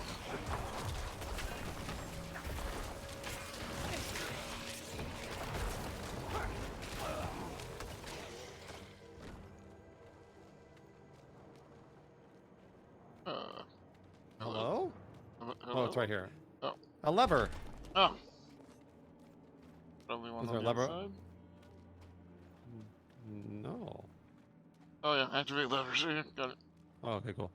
Hello? Hello? Oh, it's right here. Oh. A lever. Oh. Probably one Is on there the a lever? other side. No. Oh yeah, activate levers. Here, got it. Oh, okay, cool.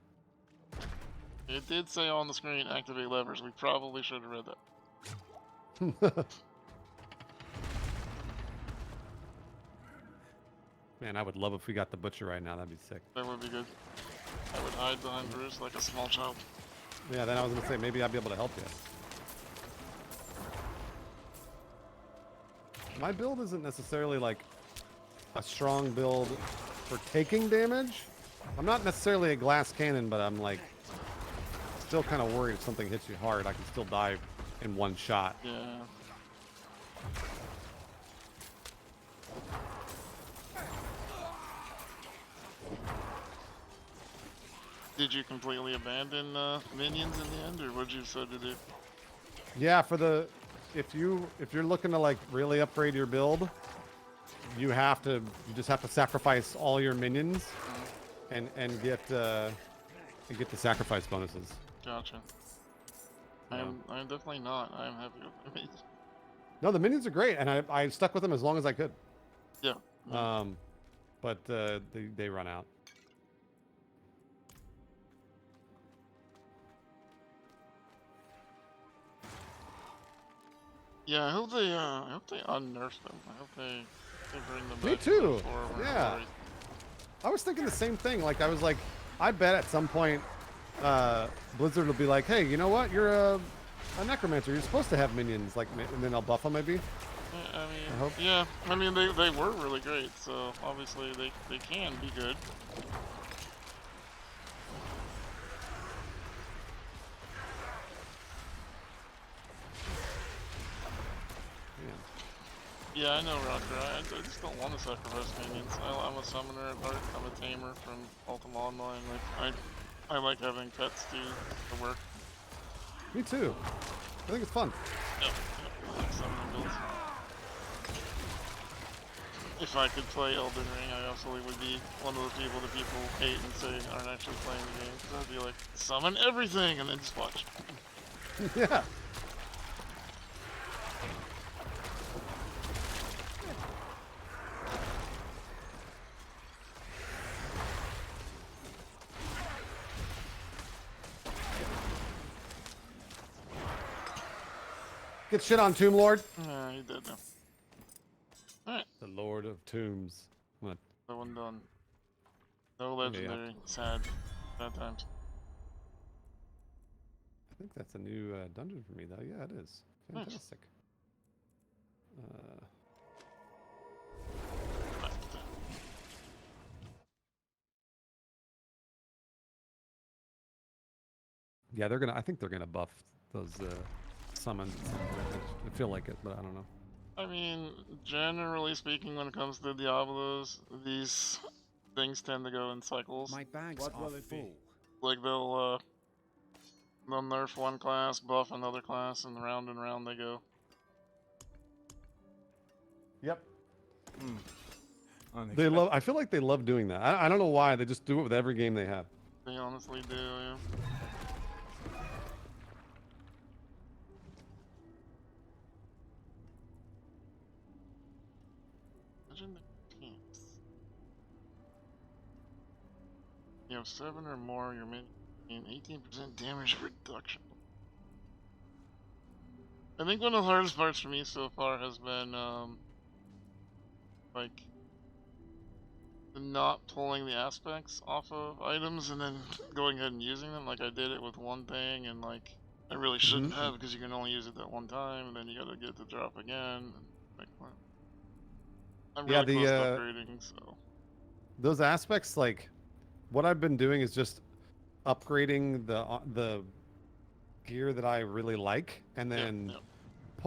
It did say on the screen, activate levers. We probably should have read that. Man, I would love if we got the butcher right now. That'd be sick. That would be good. I would hide behind Bruce like a small child. Yeah, then I was gonna say maybe I'd be able to help you. My build isn't necessarily like a strong build for taking damage. I'm not necessarily a glass cannon, but I'm like still kind of worried if something hits you hard, I can still die in one shot. Yeah. Did you completely abandon minions in the end, or what'd you decide to do? Yeah, if you're looking to like really upgrade your build, you just have to sacrifice all your minions and get the sacrifice bonuses. Gotcha. I'm definitely not. I'm happy with my minions. No, the minions are great, and I stuck with them as long as I could. Yeah. But they run out. Yeah, I hope they unnerf them. I hope they bring them back. Me too. Forward. Yeah. I was thinking the same thing. Like I was like, I bet at some point, Blizzard will be like, hey, you know what? You're a necromancer. You're supposed to have minions. Like, and then they'll buff them maybe. I mean, I hope. yeah. I mean, they were really great. So obviously they can be good. Yeah, I know, Roger. I just don't want to sacrifice minions. I'm a summoner at heart. I'm a tamer from Ultima Online. Like, I like having pets do the work. Me too. I think it's fun. Yep, I like summoning builds. If I could play Elden Ring, I absolutely would be one of those people that people hate and say aren't actually playing the game. Because I'd be like, summon everything, and then just watch. Yeah. Get shit on, Tomb Lord. Yeah, he did now. Alright, The Lord of Tombs. What? that one done. No Okay, yeah. legendary. Sad. Sad times. I think that's a new dungeon for me, though. Yeah, it is. Nice. Fantastic. Yeah, they're gonna. I think they're gonna buff those summons. I feel like it, but I don't know. I mean, generally speaking, when it comes to Diablos, these things tend to go in cycles. My bags What are will it be? full. Like they'll nerf one class, buff another class, and round they go. Yep. Unexpected. They love. I feel like they love doing that. I don't know why. They just do it with every game they have. They honestly do, yeah. Imagine the camps. You have 7 or more, you're making 18% damage reduction. I think one of the hardest parts for me so far has been, like, not pulling the aspects off of items and then going ahead and using them. Like, I did it with one thing, and, like, I really shouldn't have, because you can only use it that one time, and then you gotta get it to drop again. And, like, well, I'm really close to upgrading, so. Those aspects, like, what I've been doing is just upgrading the gear that I really like, and then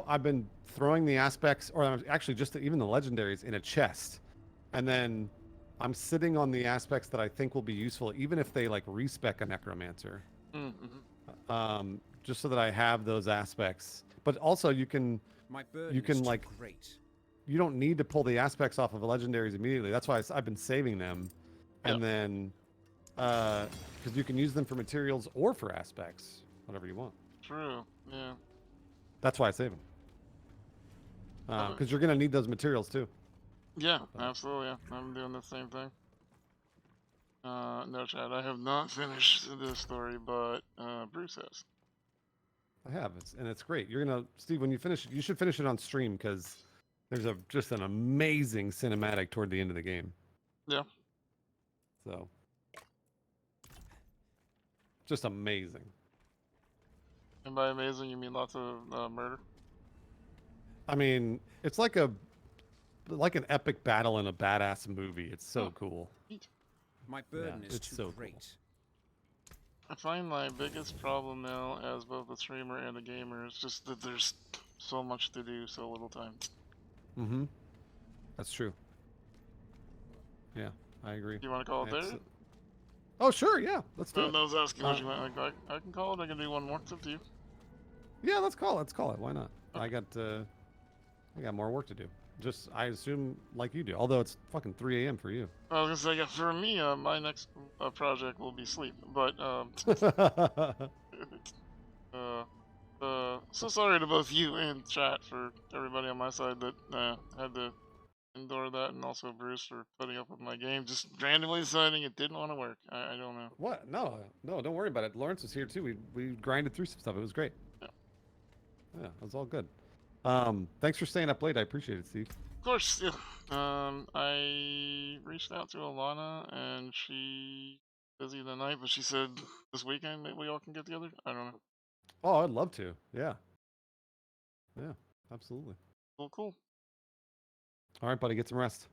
I've been throwing the aspects, or actually just even the legendaries, in a chest, and then I'm sitting on the aspects that I think will be useful, even if they like respec a necromancer. Just so that I have those aspects. But also you can like great. You don't need to pull the aspects off of legendaries immediately. That's why I've been saving them, and then because you can use them for materials or for aspects, whatever you want. True. Yeah. That's why I save them. Because you're gonna need those materials too. Yeah, absolutely. Yeah. I'm doing the same thing. No, Chad, I have not finished this story, but Bruce has. I have, it's great. You're gonna, Steve, when you finish it, you should finish it on stream, because there's just an amazing cinematic toward the end of the game. Yeah. So, just amazing. And by amazing, you mean lots of murder? I mean, it's like an epic battle in a badass movie. It's so cool. My burden is it's too so great. cool. I find my biggest problem now, as both a streamer and a gamer, is just that there's so much to do, so little time. Mm-hmm. That's true. Yeah, I agree. Do you want to call it there? Oh, sure, yeah. Let's do it. I was asking what you meant. Like, I can call it. I can do one more. It's up to you. Yeah, let's call it. Why not? Okay. I got more work to do. Just, I assume, like you do. Although it's fucking 3 a.m. for you. I was gonna say, yeah, for me, my next project will be sleep. But so sorry to both you and chat, for everybody on my side that had to endure that, and also Bruce for putting up with my game, just randomly deciding it didn't want to work. I don't know. What? No, don't worry about it. Lawrence was here too. We grinded through some stuff. It was great. Yeah, it was all good. Thanks for staying up late. I appreciate it, Steve. Of course, yeah. I reached out to Alana, and she busy tonight, but she said this weekend maybe we all can get together. I don't know. Oh, I'd love to. Yeah. Yeah, absolutely. Cool. All right, buddy. Get some rest.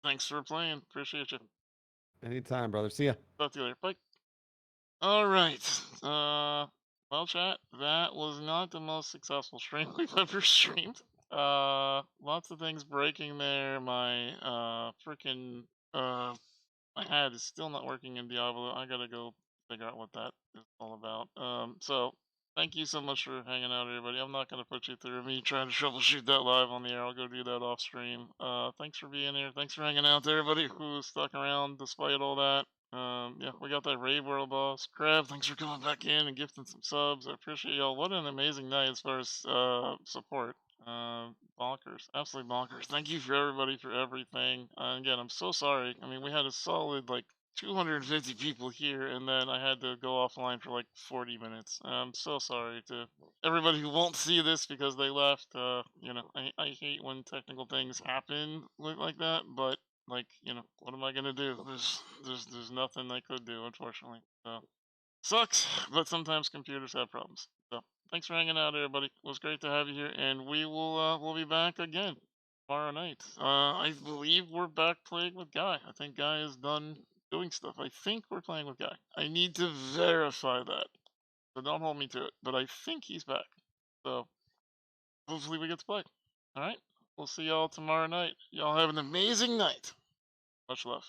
Thanks for playing. Appreciate you. Anytime, brother. See ya. Talk to you later. Bye. All right. Well, chat, that was not the most successful stream we've ever streamed. Lots of things breaking there. My freaking my head is still not working in Diablo. I gotta go figure out what that is all about. So thank you so much for hanging out, everybody. I'm not gonna put you through me trying to troubleshoot that live on the air. I'll go do that off stream. Thanks for being here. Thanks for hanging out to everybody who stuck around despite all that. Yeah, we got that Raid World boss. Crab, thanks for coming back in and gifting some subs. I appreciate y'all. What an amazing night as far as support. Bonkers. Absolutely bonkers. Thank you for everybody for everything. Again, I'm so sorry. I mean, we had a solid, like, 250 people here, and then I had to go offline for like 40 minutes. I'm so sorry to everybody who won't see this because they left. You know, I hate when technical things happen like that, but like, you know, what am I gonna do? There's nothing I could do, unfortunately. So sucks, but sometimes computers have problems. So thanks for hanging out, everybody. It was great to have you here, and we'll be back again tomorrow night. I believe we're back playing with Guy. I think Guy is done doing stuff. I think we're playing with Guy. I need to verify that, so don't hold me to it. But I think he's back. So hopefully we get to play. All right. We'll see y'all tomorrow night. Y'all have an amazing night. Much love.